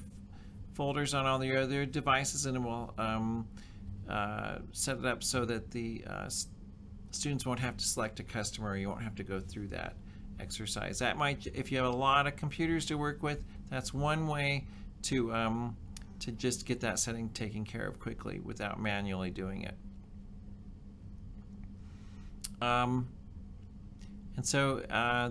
folders on all the other devices, and it will set it up so that the students won't have to select a customer. You won't have to go through that exercise. That might, if you have a lot of computers to work with, that's one way to just get that setting taken care of quickly without manually doing it. And so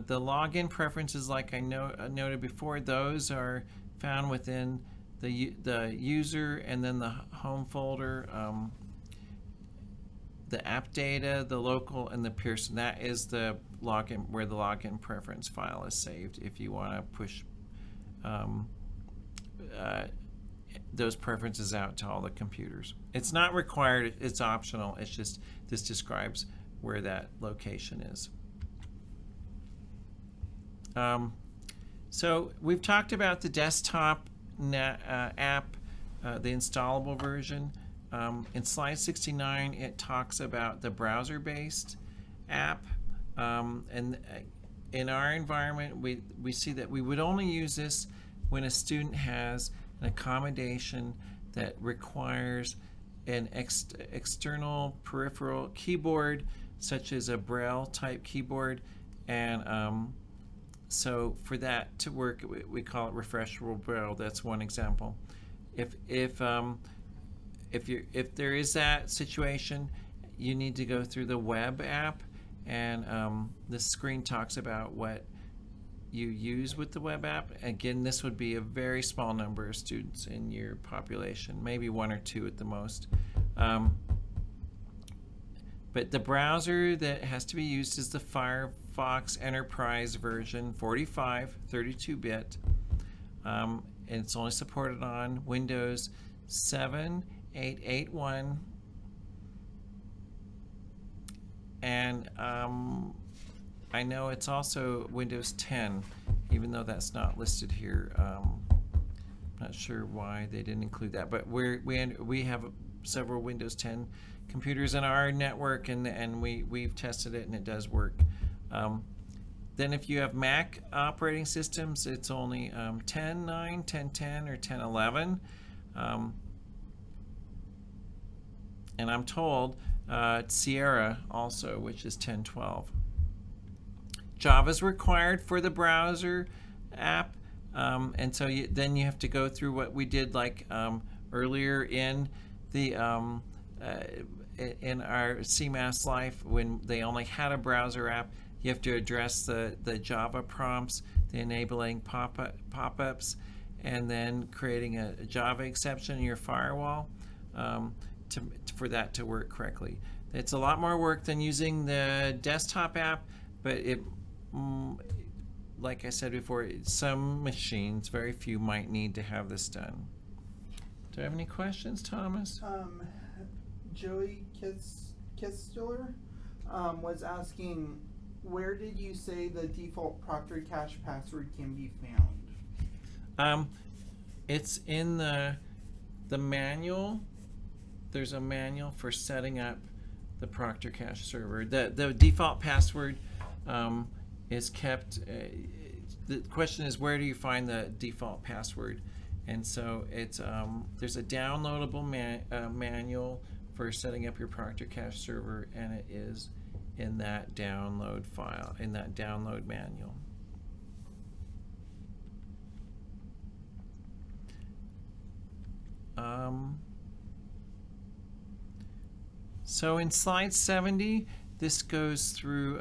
the login preferences, like I noted before, those are found within the user and then the home folder, the app data, the local, and the Pearson. That is the login, where the login preference file is saved if you want to push those preferences out to all the computers. It's not required, it's optional. It's just, this describes where that location is. So we've talked about the desktop app, the installable version. In slide 69, it talks about the browser-based app. And in our environment, we see that we would only use this when a student has an accommodation that requires an external peripheral keyboard, such as a Braille type keyboard. And so for that to work, we call it refreshable Braille. That's one example. If there is that situation, you need to go through the web app, and this screen talks about what you use with the web app. Again, this would be a very small number of students in your population, maybe 1 or 2 at the most. But the browser that has to be used is the Firefox Enterprise version 45, 32-bit. And it's only supported on Windows 7, 8.8.1, and I know it's also Windows 10, even though that's not listed here. Not sure why they didn't include that, but we have several Windows 10 computers in our network, and we've tested it, and it does work. Then if you have Mac operating systems, it's only 10.9, 10.10, or 10.11. And I'm told Sierra also, which is 10.12. Java is required for the browser app, and so then you have to go through what we did like earlier in the in our CMAS life, when they only had a browser app. You have to address the Java prompts, the enabling pop-ups, and then creating a Java exception in your firewall for that to work correctly. It's a lot more work than using the desktop app, but it, like I said before, some machines, very few, might need to have this done. Do I have any questions, Thomas? Joey Kistler was asking, where did you say the default Proctor cache password can be found? It's in the manual. There's a manual for setting up the Proctor cache server. The default password is kept. The question is, where do you find the default password? And so it's there's a downloadable manual for setting up your Proctor cache server, and it is in that download file, in that download manual. So in slide 70, this goes through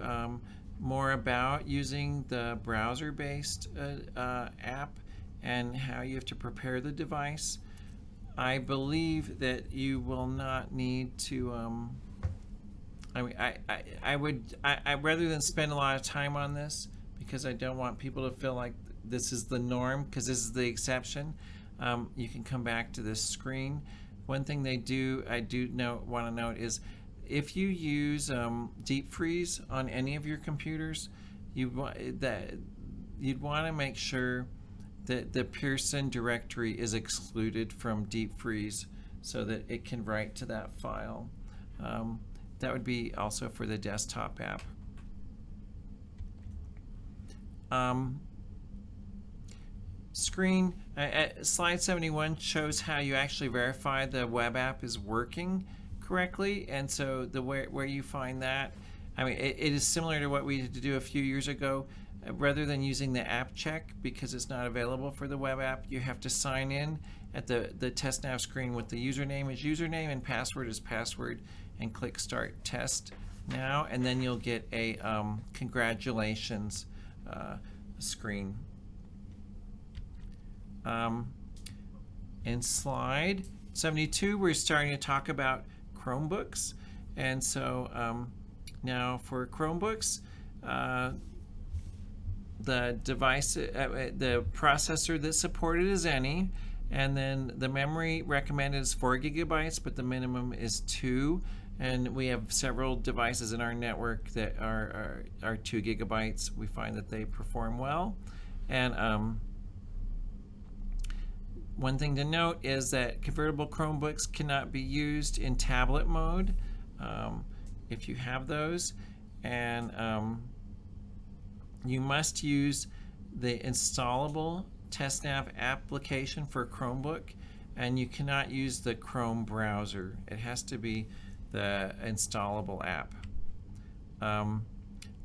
more about using the browser-based app and how you have to prepare the device. I believe that you will not need to. I mean, I would rather than spend a lot of time on this, because I don't want people to feel like this is the norm, because this is the exception. You can come back to this screen. One thing I do want to note is if you use deep freeze on any of your computers, you'd want to make sure that the Pearson directory is excluded from deep freeze so that it can write to that file. That would be also for the desktop app. Slide 71 shows how you actually verify the web app is working correctly, and so where you find that, I mean, it is similar to what we had to do a few years ago. Rather than using the app check because it's not available for the web app, you have to sign in at the TestNav screen with the username as username and password as password, and click Start Test Now, and then you'll get a congratulations screen. In slide 72, we're starting to talk about Chromebooks, and so now for Chromebooks, the device, the processor that's supported is any, and then the memory recommended is 4 gigabytes, but the minimum is 2. And we have several devices in our network that are 2 gigabytes. We find that they perform well. And one thing to note is that convertible Chromebooks cannot be used in tablet mode if you have those. And you must use the installable TestNav application for Chromebook, and you cannot use the Chrome browser. It has to be the installable app.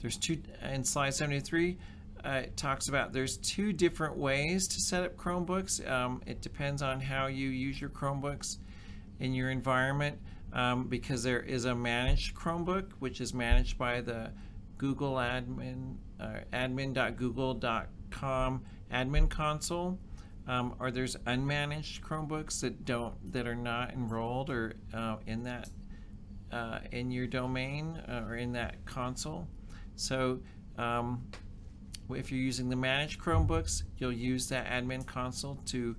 There's two, in slide 73, it talks about there's 2 different ways to set up Chromebooks. It depends on how you use your Chromebooks in your environment, because there is a managed Chromebook, which is managed by the Google admin, admin.google.com admin console, or there's unmanaged Chromebooks that are not enrolled or in that in your domain or in that console. So if you're using the managed Chromebooks, you'll use that admin console to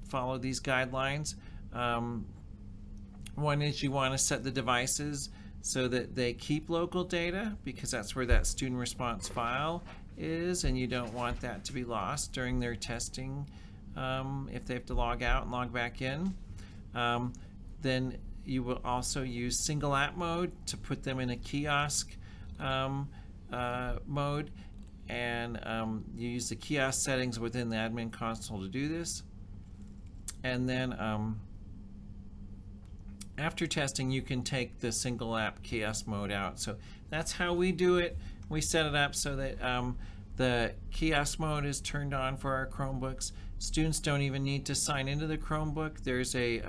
follow these guidelines. One is you want to set the devices so that they keep local data, because that's where that student response file is, and you don't want that to be lost during their testing if they have to log out and log back in. Then you will also use single app mode to put them in a kiosk mode, and you use the kiosk settings within the admin console to do this. And then after testing, you can take the single app kiosk mode out. So that's how we do it. We set it up so that the kiosk mode is turned on for our Chromebooks. Students don't even need to sign into the Chromebook. There's a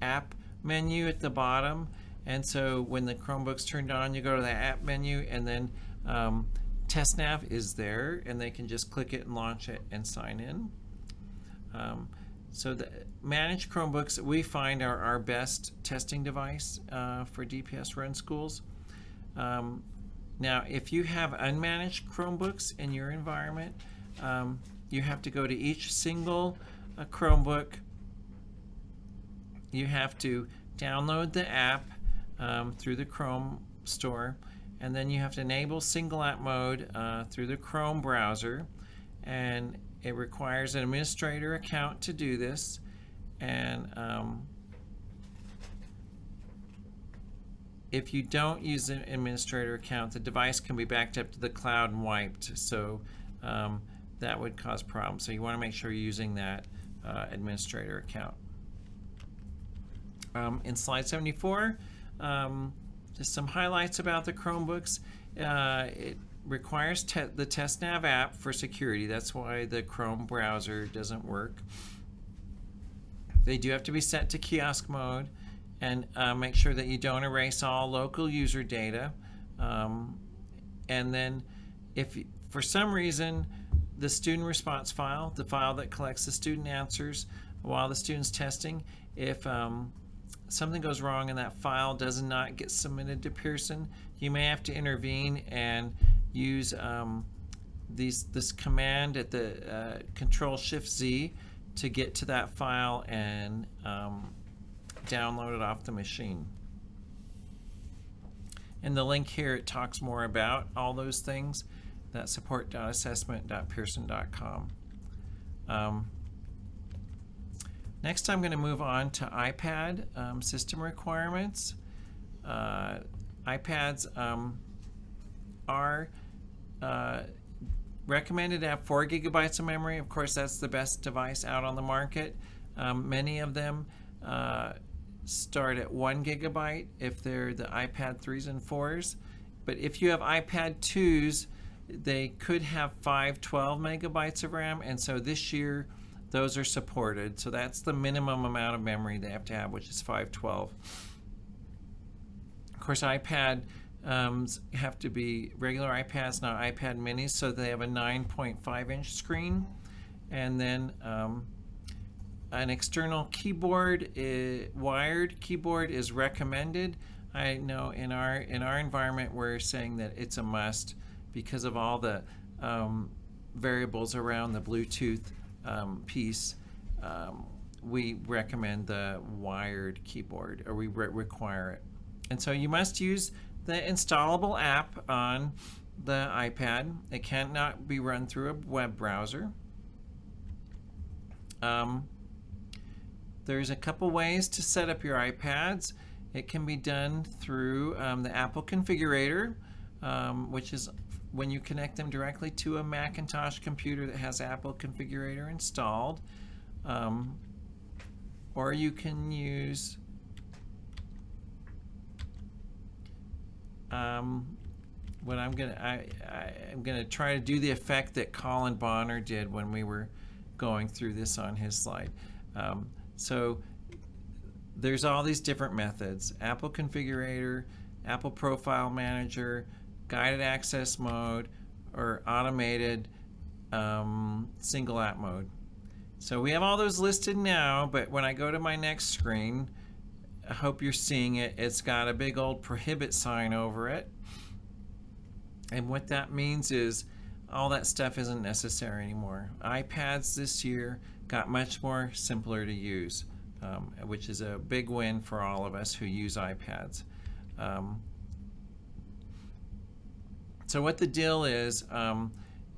app menu at the bottom, and so when the Chromebook's turned on, you go to the app menu, and then TestNav is there, and they can just click it and launch it and sign in. So the managed Chromebooks we find are our best testing device for DPS run schools. Now, if you have unmanaged Chromebooks in your environment, you have to go to each single Chromebook. You have to download the app through the Chrome store, and then you have to enable single app mode through the Chrome browser, and it requires an administrator account to do this. And if you don't use an administrator account, the device can be backed up to the cloud and wiped, so that would cause problems. So you want to make sure you're using that administrator account. In slide 74, Just some highlights about the Chromebooks. It requires the TestNav app for security. That's why the Chrome browser doesn't work. They do have to be set to kiosk mode, and make sure that you don't erase all local user data. And then if for some reason the student response file, the file that collects the student answers while the student's testing, if something goes wrong and that file does not get submitted to Pearson, you may have to intervene and use this command at the Control-Shift-Z to get to that file and download it off the machine. In the link here, it talks more about all those things. That's support.assessment.pearson.com. Next, I'm going to move on to iPad system requirements. iPads are recommended to have 4 gigabytes of memory. Of course, that's the best device out on the market. Many of them start at 1 gigabyte if they're the iPad 3s and 4s. But if you have iPad 2s, they could have 512 megabytes of RAM, and so this year those are supported. So that's the minimum amount of memory they have to have, which is 512. Of course, iPad have to be regular iPads, not iPad minis, so they have a 9.5-inch screen, and then an external keyboard, wired keyboard is recommended. I know in our environment we're saying that it's a must because of all the variables around the Bluetooth piece. We recommend the wired keyboard, or we require it. And so you must use the installable app on the iPad. It cannot be run through a web browser. There's a couple ways to set up your iPads. It can be done through the Apple configurator, which is when you connect them directly to a Macintosh computer that has Apple configurator installed. Or you can use what I'm gonna try to do the effect that Colin Bonner did when we were going through this on his slide. So there's all these different methods: Apple configurator, Apple profile manager, guided access mode, or automated single app mode. So we have all those listed now, but when I go to my next screen, I hope you're seeing it. It's got a big old prohibit sign over it. And what that means is all that stuff isn't necessary anymore. iPads this year got much more simpler to use, which is a big win for all of us who use iPads. So what the deal is,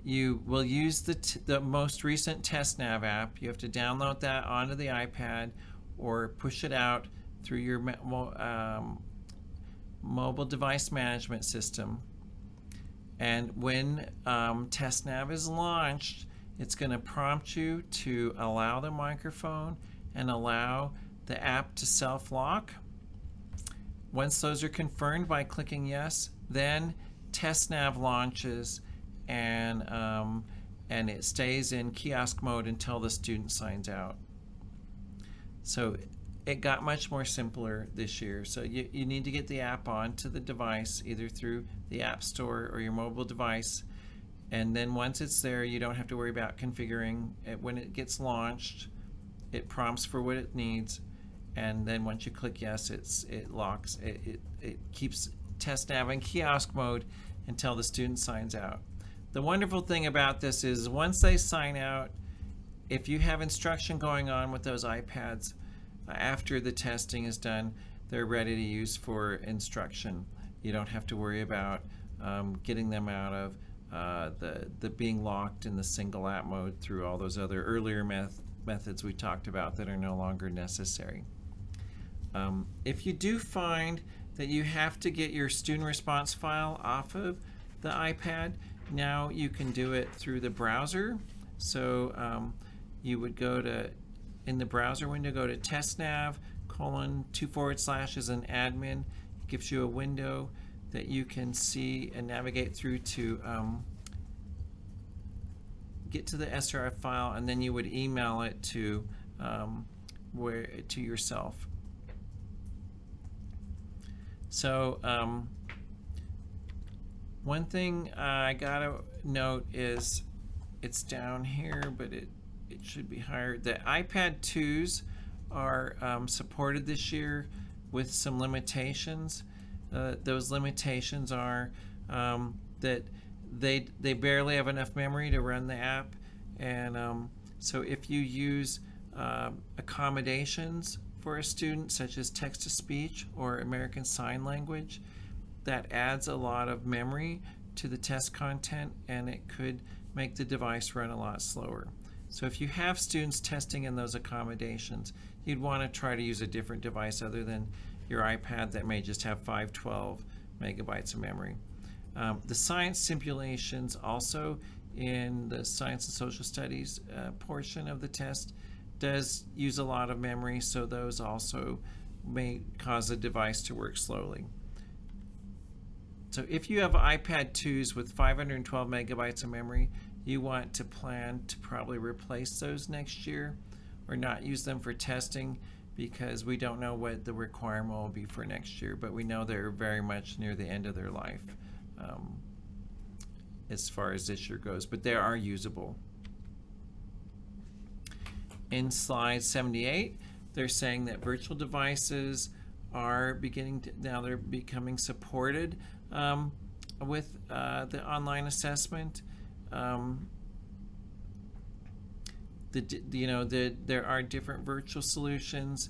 you will use the most recent TestNav app. You have to download that onto the iPad or push it out through your mobile device management system. And when TestNav is launched, it's going to prompt you to allow the microphone and allow the app to self-lock. Once those are confirmed by clicking yes, then TestNav launches, and it stays in kiosk mode until the student signs out. So it got much more simpler this year. So you need to get the app onto the device, either through the App Store or your mobile device. And then once it's there, you don't have to worry about configuring it. When it gets launched, it prompts for what it needs. And then once you click yes, it locks. It keeps TestNav in kiosk mode until the student signs out. The wonderful thing about this is once they sign out, if you have instruction going on with those iPads, after the testing is done, they're ready to use for instruction. You don't have to worry about getting them out of the being locked in the single app mode through all those other earlier methods we talked about that are no longer necessary. If you do find that you have to get your student response file off of the iPad, now you can do it through the browser. So you would go to, in the browser window, go to testnav:/2/ as an admin, gives you a window that you can see and navigate through to get to the SRF file, and then you would email it to yourself. So one thing I gotta note is it's down here, but it should be higher. The iPad 2s are supported this year with some limitations. Those limitations are that they barely have enough memory to run the app, and so if you use accommodations for a student, such as text-to-speech or American Sign Language, that adds a lot of memory to the test content, and it could make the device run a lot slower. So if you have students testing in those accommodations, you'd want to try to use a different device other than your iPad that may just have 512 megabytes of memory. The science simulations also in the science and social studies portion of the test does use a lot of memory, so those also may cause the device to work slowly. So if you have iPad 2s with 512 megabytes of memory, you want to plan to probably replace those next year or not use them for testing, because we don't know what the requirement will be for next year, but we know they're very much near the end of their life as far as this year goes, but they are usable. In slide 78, they're saying that virtual devices are now they're becoming supported with the online assessment. There are different virtual solutions.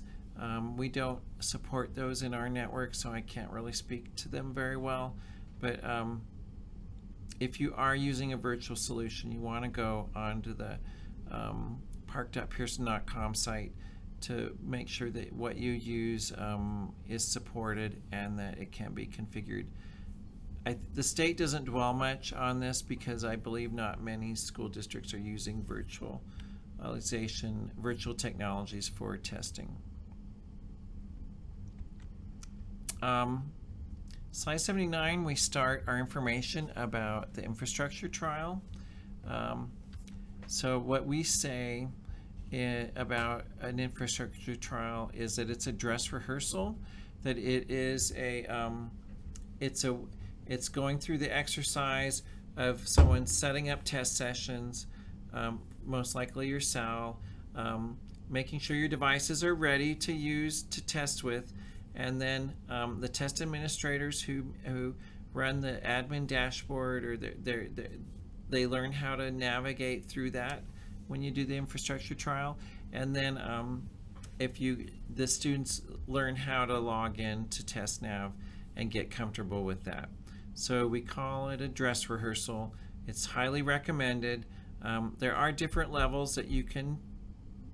We don't support those in our network, so I can't really speak to them very well. But if you are using a virtual solution, you want to go onto the park.pearson.com site to make sure that what you use is supported and that it can be configured. The state doesn't dwell much on this because I believe not many school districts are using virtual technologies for testing. Slide 79, we start our information about the infrastructure trial. So what we say about an infrastructure trial is that it's a dress rehearsal, that it is it's going through the exercise of someone setting up test sessions, most likely your SAL, making sure your devices are ready to use to test with, and then the test administrators who run the admin dashboard, or they learn how to navigate through that when you do the infrastructure trial, and then the students learn how to log in to TestNav and get comfortable with that. So we call it a dress rehearsal. It's highly recommended. There are different levels that you can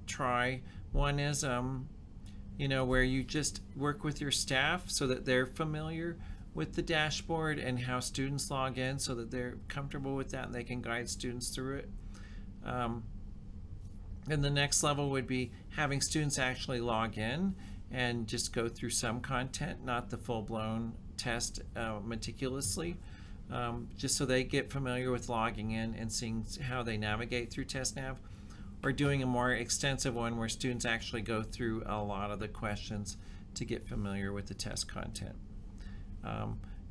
try. One is where you just work with your staff so that they're familiar with the dashboard and how students log in, so that they're comfortable with that and they can guide students through it. And the next level would be having students actually log in and just go through some content, not the full-blown test meticulously, just so they get familiar with logging in and seeing how they navigate through TestNav, or doing a more extensive one where students actually go through a lot of the questions to get familiar with the test content.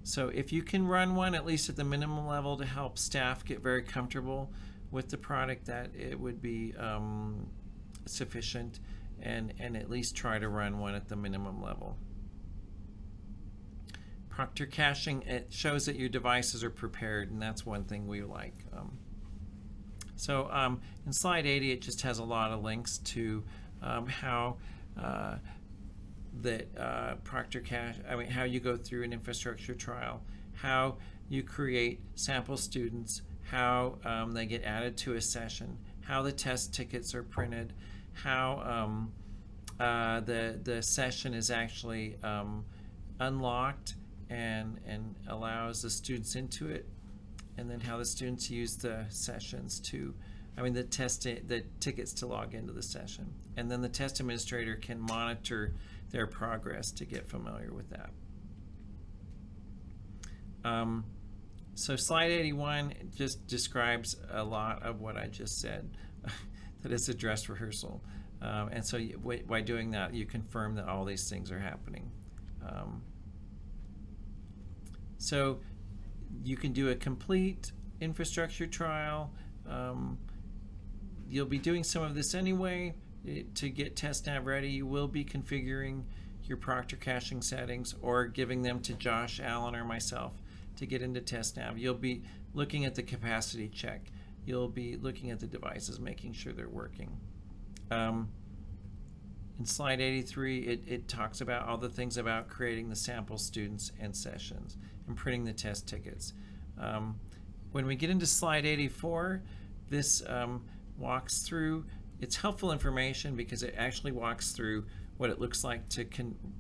So if you can run one, at least at the minimum level, to help staff get very comfortable with the product, that it would be sufficient, and at least try to run one at the minimum level. Proctor caching, it shows that your devices are prepared, and that's one thing we like. In slide 80, it just has a lot of links to how Proctor cache, how you go through an infrastructure trial, how you create sample students, how they get added to a session, how the test tickets are printed, how the session is actually unlocked and allows the students into it, and then how the students use the sessions the tickets to log into the session, and then the test administrator can monitor their progress to get familiar with that. So slide 81 just describes a lot of what I just said, that it's a dress rehearsal. And so by doing that, you confirm that all these things are happening. So you can do a complete infrastructure trial. You'll be doing some of this anyway. To get TestNav ready, you will be configuring your Proctor caching settings or giving them to Josh, Allen, or myself to get into TestNav. You'll be looking at the capacity check. You'll be looking at the devices, making sure they're working. In slide 83, it talks about all the things about creating the sample students and sessions and printing the test tickets. When we get into slide 84, this walks through, it's helpful information because it actually walks through what it looks like to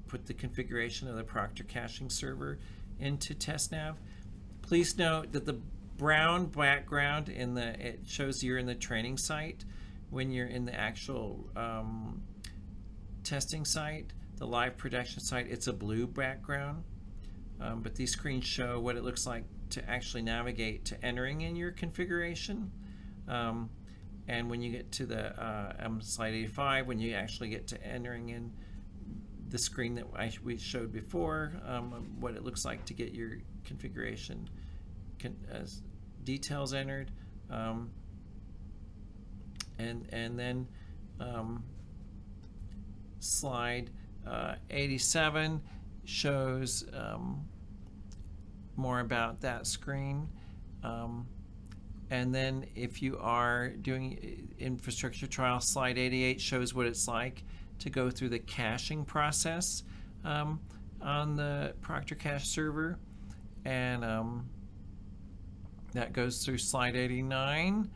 put the configuration of the Proctor caching server into TestNav. Please note that the brown background it shows you're in the training site. When you're in the actual testing site, the live production site, it's a blue background. But these screens show what it looks like to actually navigate to entering in your configuration. And when you get to the slide 85, when you actually get to entering in the screen that we showed before, what it looks like to get your configuration details entered, and then slide 87 shows more about that screen. And then if you are doing infrastructure trial, slide 88 shows what it's like to go through the caching process on the Proctor cache server. And that goes through slide 89.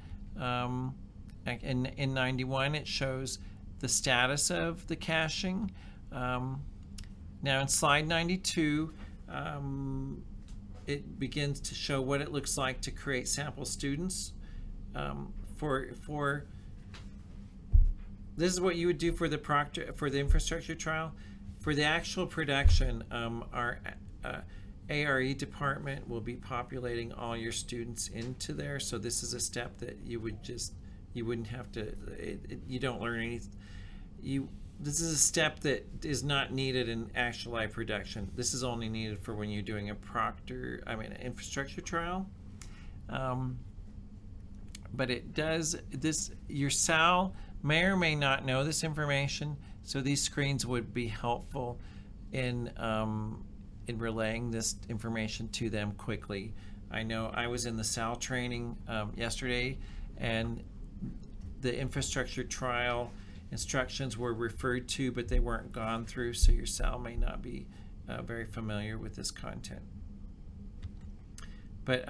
In 91, it shows the status of the caching. Now in slide 92, it begins to show what it looks like to create sample students. This is what you would do for the infrastructure trial. For the actual production, our ARE department will be populating all your students into there. So this is a step that you wouldn't have to. You don't learn anything. This is a step that is not needed in actual live production. This is only needed for when you're doing an infrastructure trial. But it does this. Your SAL may or may not know this information, so these screens would be helpful in relaying this information to them quickly. I know I was in the SAL training yesterday, and the infrastructure trial instructions were referred to, but they weren't gone through, so your SAL may not be very familiar with this content. But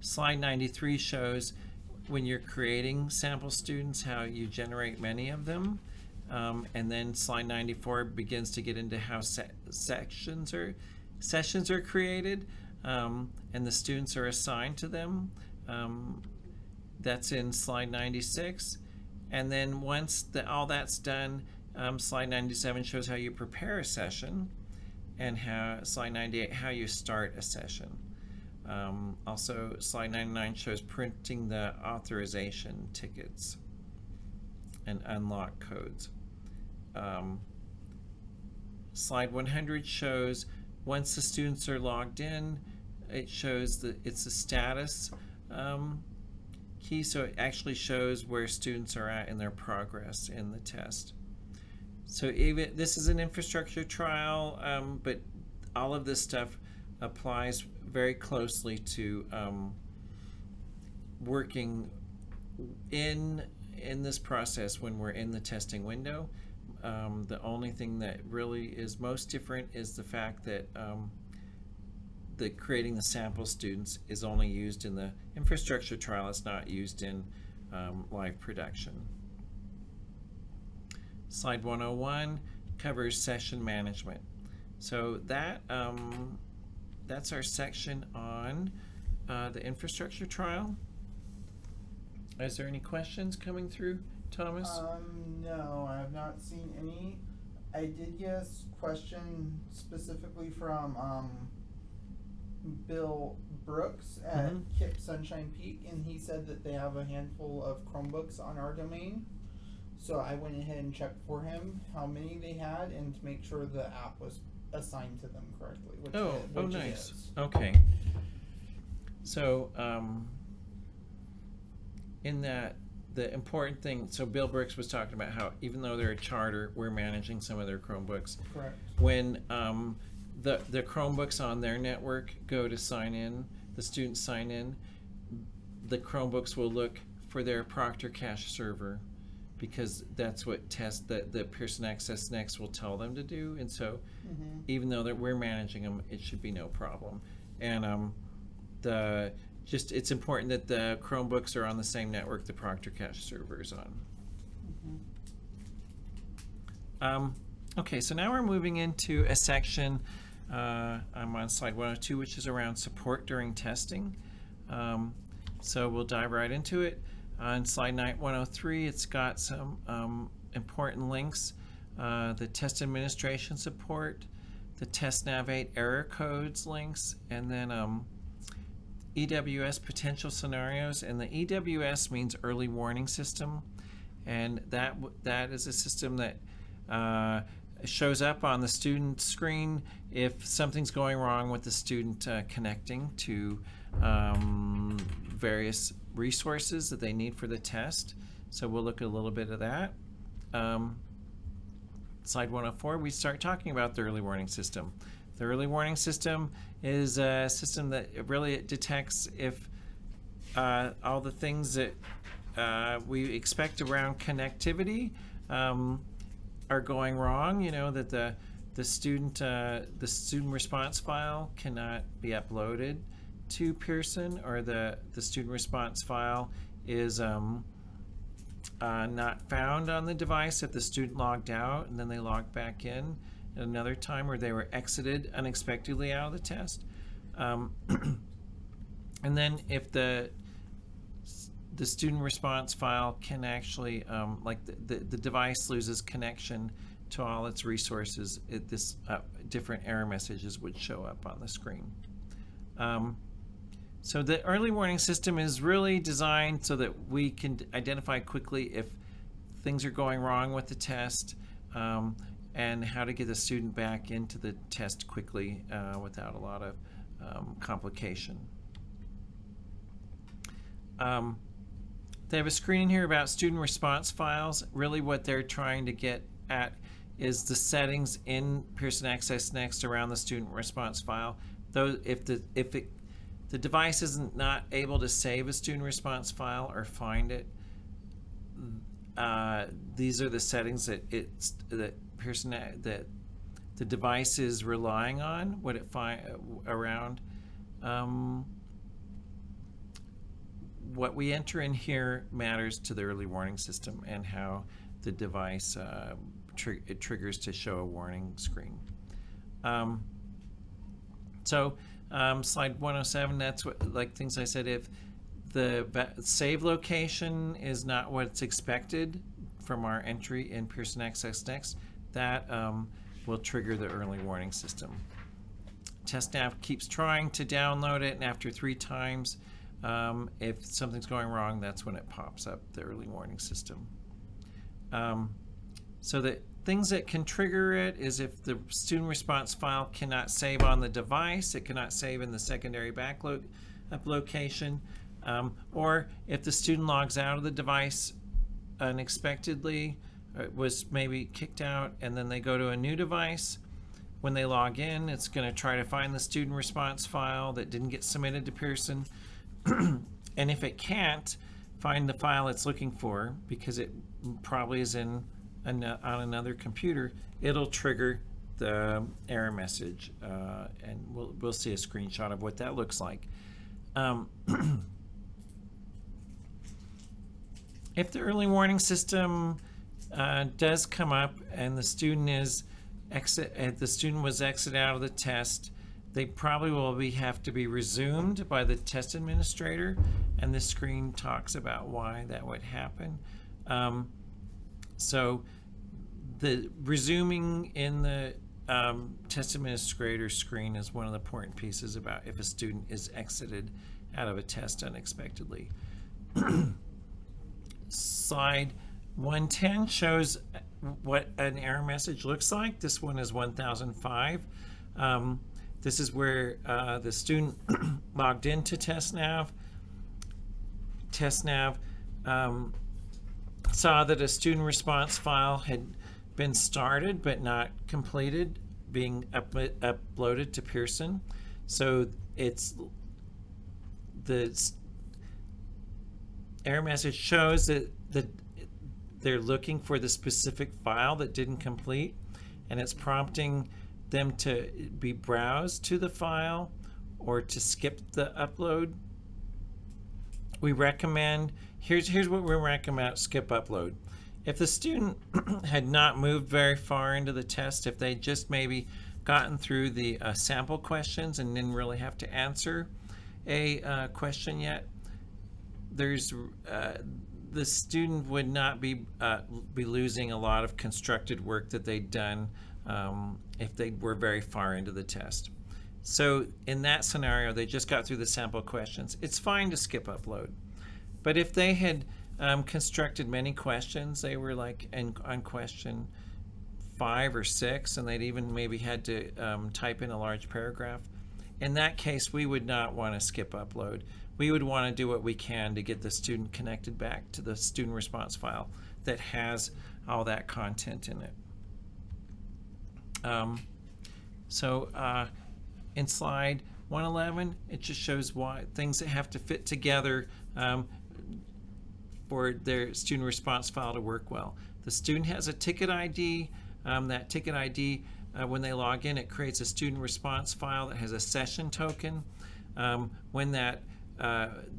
slide 93 shows when you're creating sample students, how you generate many of them. And then slide 94 begins to get into how sessions are created, and the students are assigned to them. That's in slide 96. And then once all that's done, slide 97 shows how you prepare a session, and slide 98 how you start a session. Also, slide 99 shows printing the authorization tickets and unlock codes. Slide 100 shows once the students are logged in, it shows that it's a status key, so it actually shows where students are at in their progress in the test. So even this is an infrastructure trial, but all of this stuff applies very closely to working in this process when we're in the testing window. The only thing that really is most different is the fact that creating the sample students is only used in the infrastructure trial. It's not used in live production. Slide 101 covers session management. So that's our section on the infrastructure trial. Is there any questions coming through, Thomas? No, I have not seen any. I did get a question specifically from Bill Brooks at Mhm. KIP Sunshine Peak, and he said that they have a handful of Chromebooks on our domain. So I went ahead and checked for him how many they had and to make sure the app was assigned to them correctly. Which Oh, which it nice. is. Okay. So, in that, the important thing, so Bill Brooks was talking about how even though they're a charter, we're managing some of their Chromebooks. Correct. When the Chromebooks on their network go to sign in, the students sign in, the Chromebooks will look for their Proctor cache server, because that's what the Pearson Access Next will tell them to do. And so even though that we're managing them, it should be no problem. And it's important that the Chromebooks are on the same network the Proctor cache server is on. Okay, so now we're moving into a section, I'm on slide 102, which is around support during testing. So we'll dive right into it. On slide 103, it's got some important links. The test administration support, the test navigate error codes links, and then EWS potential scenarios. And the EWS means early warning system, and that is a system that shows up on the student screen if something's going wrong with the student connecting to various resources that they need for the test. So we'll look at a little bit of that. Slide 104, we start talking about the early warning system. The early warning system is a system that really detects if all the things that we expect around connectivity are going wrong. You know, that the student response file cannot be uploaded to Pearson, or the student response file is not found on the device if the student logged out and then they logged back in at another time, or they were exited unexpectedly out of the test. And then if the student response file can actually, like the device loses connection to all its resources, different error messages would show up on the screen. So the early warning system is really designed so that we can identify quickly if things are going wrong with the test, and how to get the student back into the test quickly without a lot of complication. They have a screen here about student response files. Really what they're trying to get at is the settings in Pearson Access Next around the student response file. Though if the device isn't not able to save a student response file or find it, these are the settings that the device is relying on. What it around what we enter in here matters to the early warning system and how the device it triggers to show a warning screen. Slide 107, that's what, like things I said, if the save location is not what's expected from our entry in Pearson Access Next, that will trigger the early warning system. TestNav keeps trying to download it, and after 3 times, if something's going wrong, that's when it pops up, the early warning system. So the things that can trigger it is if the student response file cannot save on the device, it cannot save in the secondary backup location, or if the student logs out of the device unexpectedly, was maybe kicked out, and then they go to a new device. When they log in, it's going to try to find the student response file that didn't get submitted to Pearson. And if it can't find the file it's looking for, because it probably is on another computer, it'll trigger the error message, and we'll see a screenshot of what that looks like. If the early warning system does come up and the student was exited out of the test, they probably will have to be resumed by the test administrator, and this screen talks about why that would happen. So the resuming in the test administrator screen is one of the important pieces about if a student is exited out of a test unexpectedly. Slide 110 shows what an error message looks like. This one is 1005. This is where the student logged into TestNav. TestNav saw that a student response file had been started but not completed, being uploaded to Pearson. So it's the error message shows that they're looking for the specific file that didn't complete, and it's prompting them to be browsed to the file or to skip the upload. We recommend, here's what we recommend: skip upload. If the student had not moved very far into the test, if they just maybe gotten through the sample questions and didn't really have to answer a question yet, there's the student would not be losing a lot of constructed work that they'd done if they were very far into the test. So in that scenario, they just got through the sample questions. It's fine to skip upload. But if they had constructed many questions, they were like on question 5 or 6, and they'd even maybe had to type in a large paragraph, in that case, we would not want to skip upload. We would want to do what we can to get the student connected back to the student response file that has all that content in it. In slide 111, it just shows why things that have to fit together for their student response file to work well. The student has a ticket ID. That ticket ID, when they log in, it creates a student response file that has a session token. When that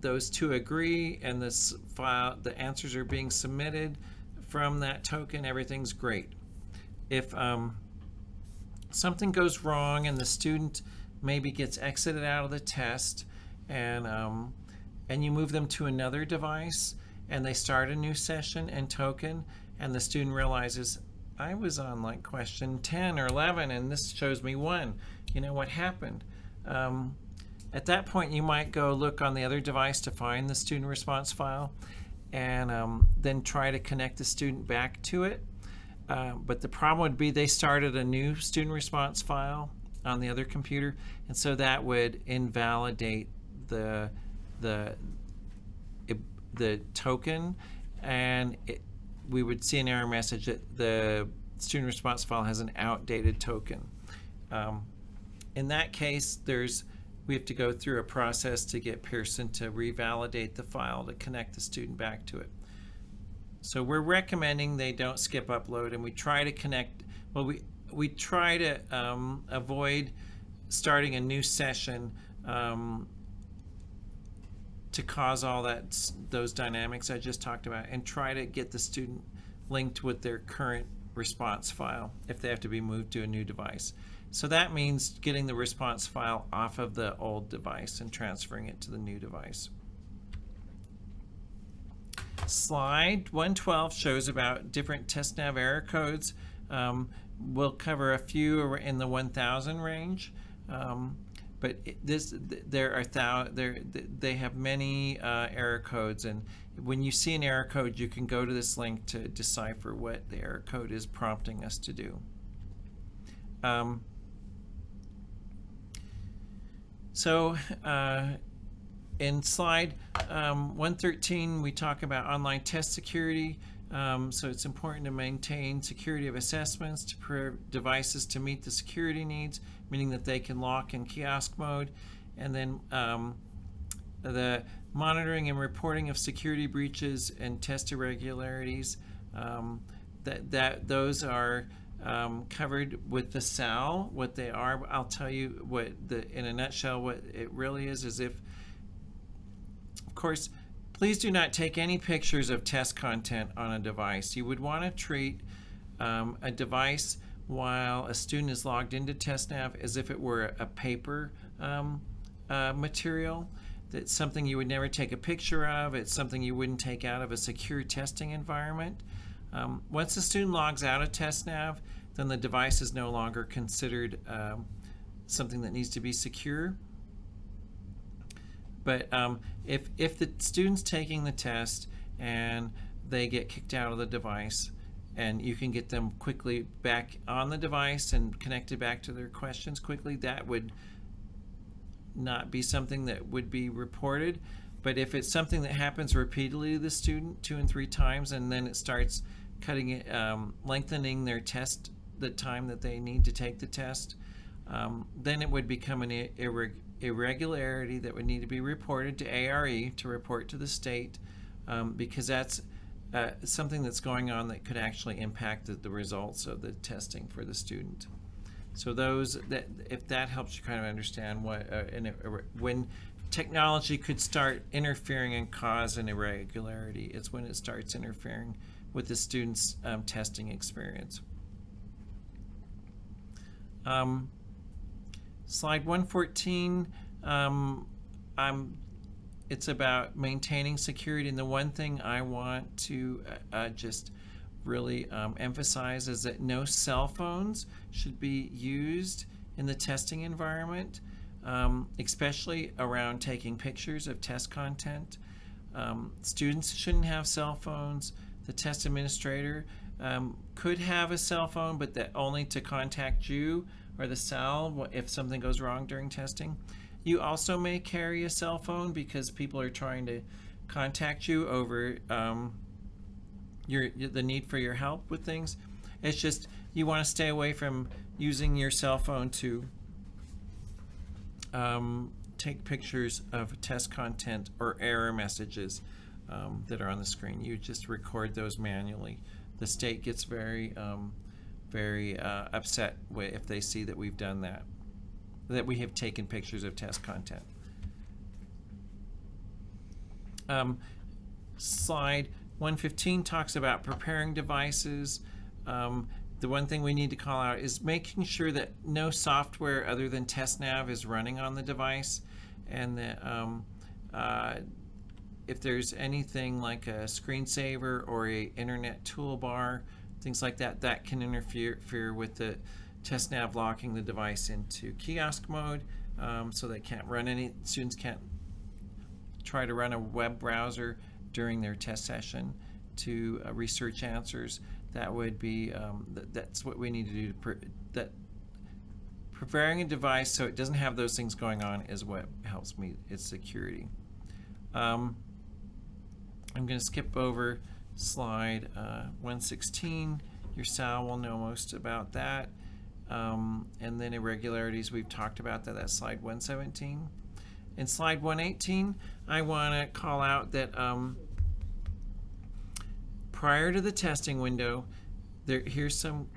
those two agree and this file, the answers are being submitted from that token, everything's great. If something goes wrong and the student maybe gets exited out of the test, and you move them to another device and they start a new session and token, and the student realizes, I was on like question 10 or 11 and this shows me 1. You know what happened? At that point, you might go look on the other device to find the student response file, and then try to connect the student back to it. But the problem would be they started a new student response file on the other computer, and so that would invalidate the token, and we would see an error message that the student response file has an outdated token. In that case, we have to go through a process to get Pearson to revalidate the file to connect the student back to it. So we're recommending they don't skip upload, and we try to connect, well, we try to avoid starting a new session to cause all those dynamics I just talked about, and try to get the student linked with their current response file if they have to be moved to a new device. So that means getting the response file off of the old device and transferring it to the new device. Slide 112 shows about different TestNav error codes. We'll cover a few in the 1000 range, but they have many error codes, and when you see an error code, you can go to this link to decipher what the error code is prompting us to do. In slide 113, we talk about online test security. So it's important to maintain security of assessments to prepare devices to meet the security needs, meaning that they can lock in kiosk mode. And then the monitoring and reporting of security breaches and test irregularities, those are covered with the SAL. What they are, I'll tell you in a nutshell, what it really is if, of course, please do not take any pictures of test content on a device. You would want to treat a device while a student is logged into TestNav as if it were a paper material. That's something you would never take a picture of. It's something you wouldn't take out of a secure testing environment. Once the student logs out of TestNav, then the device is no longer considered something that needs to be secure. But if the student's taking the test and they get kicked out of the device, and you can get them quickly back on the device and connected back to their questions quickly, that would not be something that would be reported. But if it's something that happens repeatedly to the student 2 and 3 times, and then it starts cutting it, lengthening their test, the time that they need to take the test, then it would become an irregularity that would need to be reported to ARE to report to the state, because that's something that's going on that could actually impact the results of the testing for the student. So if that helps you kind of understand when technology could start interfering and cause an irregularity, it's when it starts interfering with the student's testing experience. Slide 114, it's about maintaining security, and the one thing I want to just really emphasize is that no cell phones should be used in the testing environment, especially around taking pictures of test content. Students shouldn't have cell phones. The test administrator could have a cell phone, but that only to contact you or the cell if something goes wrong during testing. You also may carry a cell phone because people are trying to contact you over the need for your help with things. It's just you want to stay away from using your cell phone to take pictures of test content or error messages that are on the screen. You just record those manually. The state gets very upset if they see that we've done that we have taken pictures of test content. Slide 115 talks about preparing devices. The one thing we need to call out is making sure that no software other than TestNav is running on the device, and that if there's anything like a screensaver or a internet toolbar, things like that, that can interfere with the TestNav locking the device into kiosk mode, so they can't run students can't try to run a web browser during their test session to research answers. That would be, that's what we need to do. Preparing a device so it doesn't have those things going on is what helps meet its security. I'm going to skip over slide 116. Your SAL will know most about that. And then irregularities, we've talked about that. That's slide 117. In slide 118, I want to call out that prior to the testing window, here's some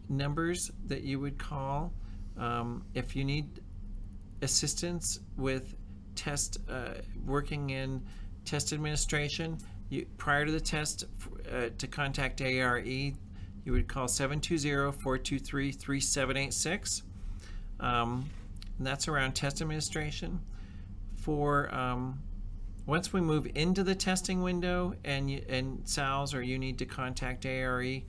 numbers that you would call if you need assistance with working in test administration. Prior to the test, to contact ARE, you would call 720-423-3786. And that's around test administration. Once we move into the testing window and SALs, or you need to contact ARE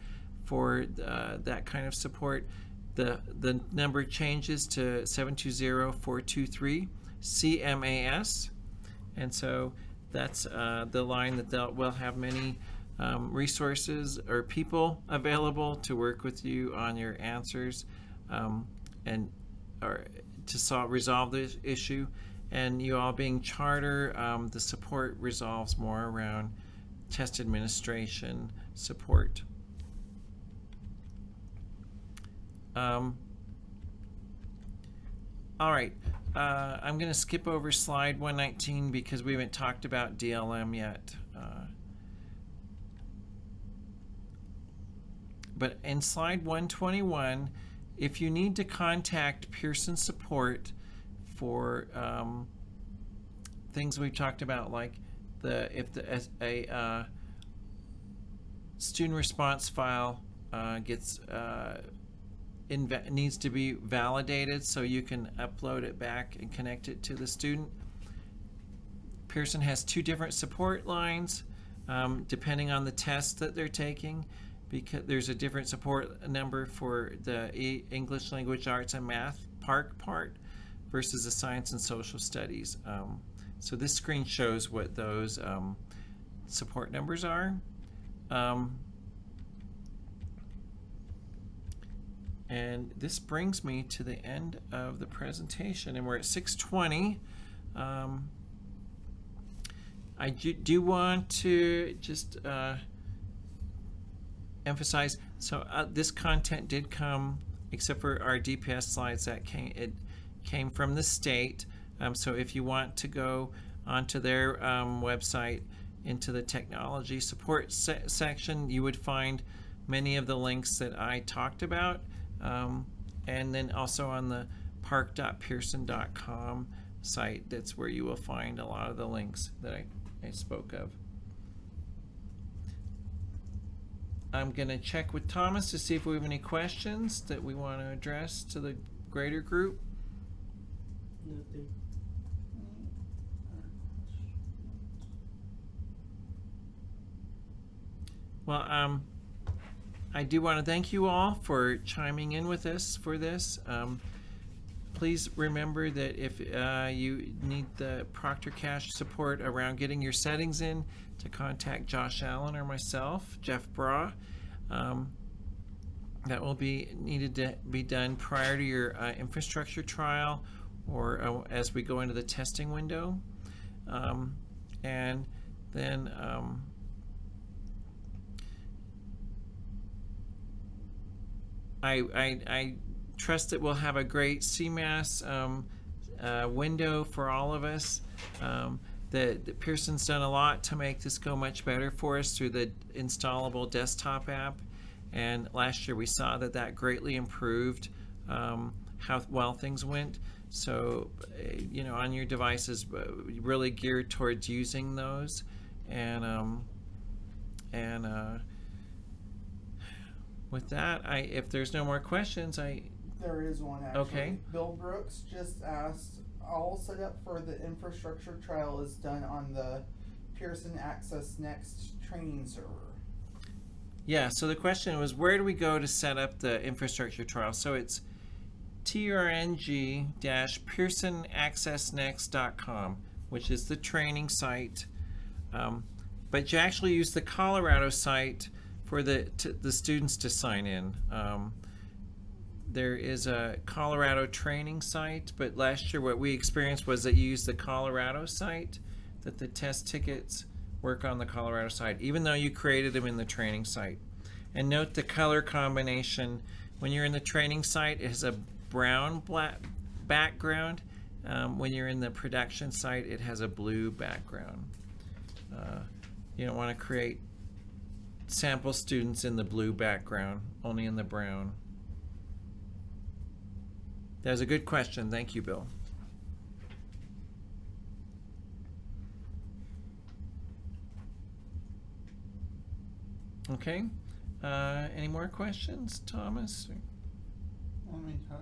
for that kind of support, the number changes to 720-423-CMAS. And so that's the line that we'll have many resources or people available to work with you on your answers or to resolve the issue. And you all being charter, the support resolves more around test administration support. All right, I'm going to skip over slide 119 because we haven't talked about DLM yet. But in slide 121, if you need to contact Pearson support for things we've talked about, like if a student response file needs to be validated so you can upload it back and connect it to the student. Pearson has 2 different support lines depending on the test that they're taking, because there's a different support number for the English language arts and math PARC part versus the science and social studies. So this screen shows what those support numbers are. And this brings me to the end of the presentation, and we're at 6:20. I do want to just emphasize, so this content did come, except for our DPS slides, it came from the state. So if you want to go onto their website, into the technology support section, you would find many of the links that I talked about. And then also on the park.pearson.com site, that's where you will find a lot of the links that I spoke of. I'm going to check with Thomas to see if we have any questions that we want to address to the greater group. Nothing. Well, I do want to thank you all for chiming in with us for this. Please remember that if you need the Proctor Cash support around getting your settings in, to contact Josh Allen or myself, Jeff Bra. That will be needed to be done prior to your infrastructure trial, or as we go into the testing window. And then I trust that we'll have a great CMAS window for all of us. That Pearson's done a lot to make this go much better for us through the installable desktop app. And last year we saw that greatly improved how well things went. So, you know, on your devices, really geared towards using those. And with that, if there's no more questions, There is one actually. Okay. Bill Brooks just asked, all setup for the infrastructure trial is done on the Pearson Access Next training server. Yeah, so the question was, where do we go to set up the infrastructure trial? So it's trng-pearsonaccessnext.com, which is the training site. But you actually use the Colorado site for the students to sign in. There is a Colorado training site, but last year what we experienced was that you use the Colorado site, that the test tickets work on the Colorado site, even though you created them in the training site. And note the color combination. When you're in the training site, it has a brown black background. When you're in the production site, it has a blue background. You don't want to create sample students in the blue background, only in the brown. That was a good question. Thank you, Bill. Okay. Any more questions, Thomas? Let me check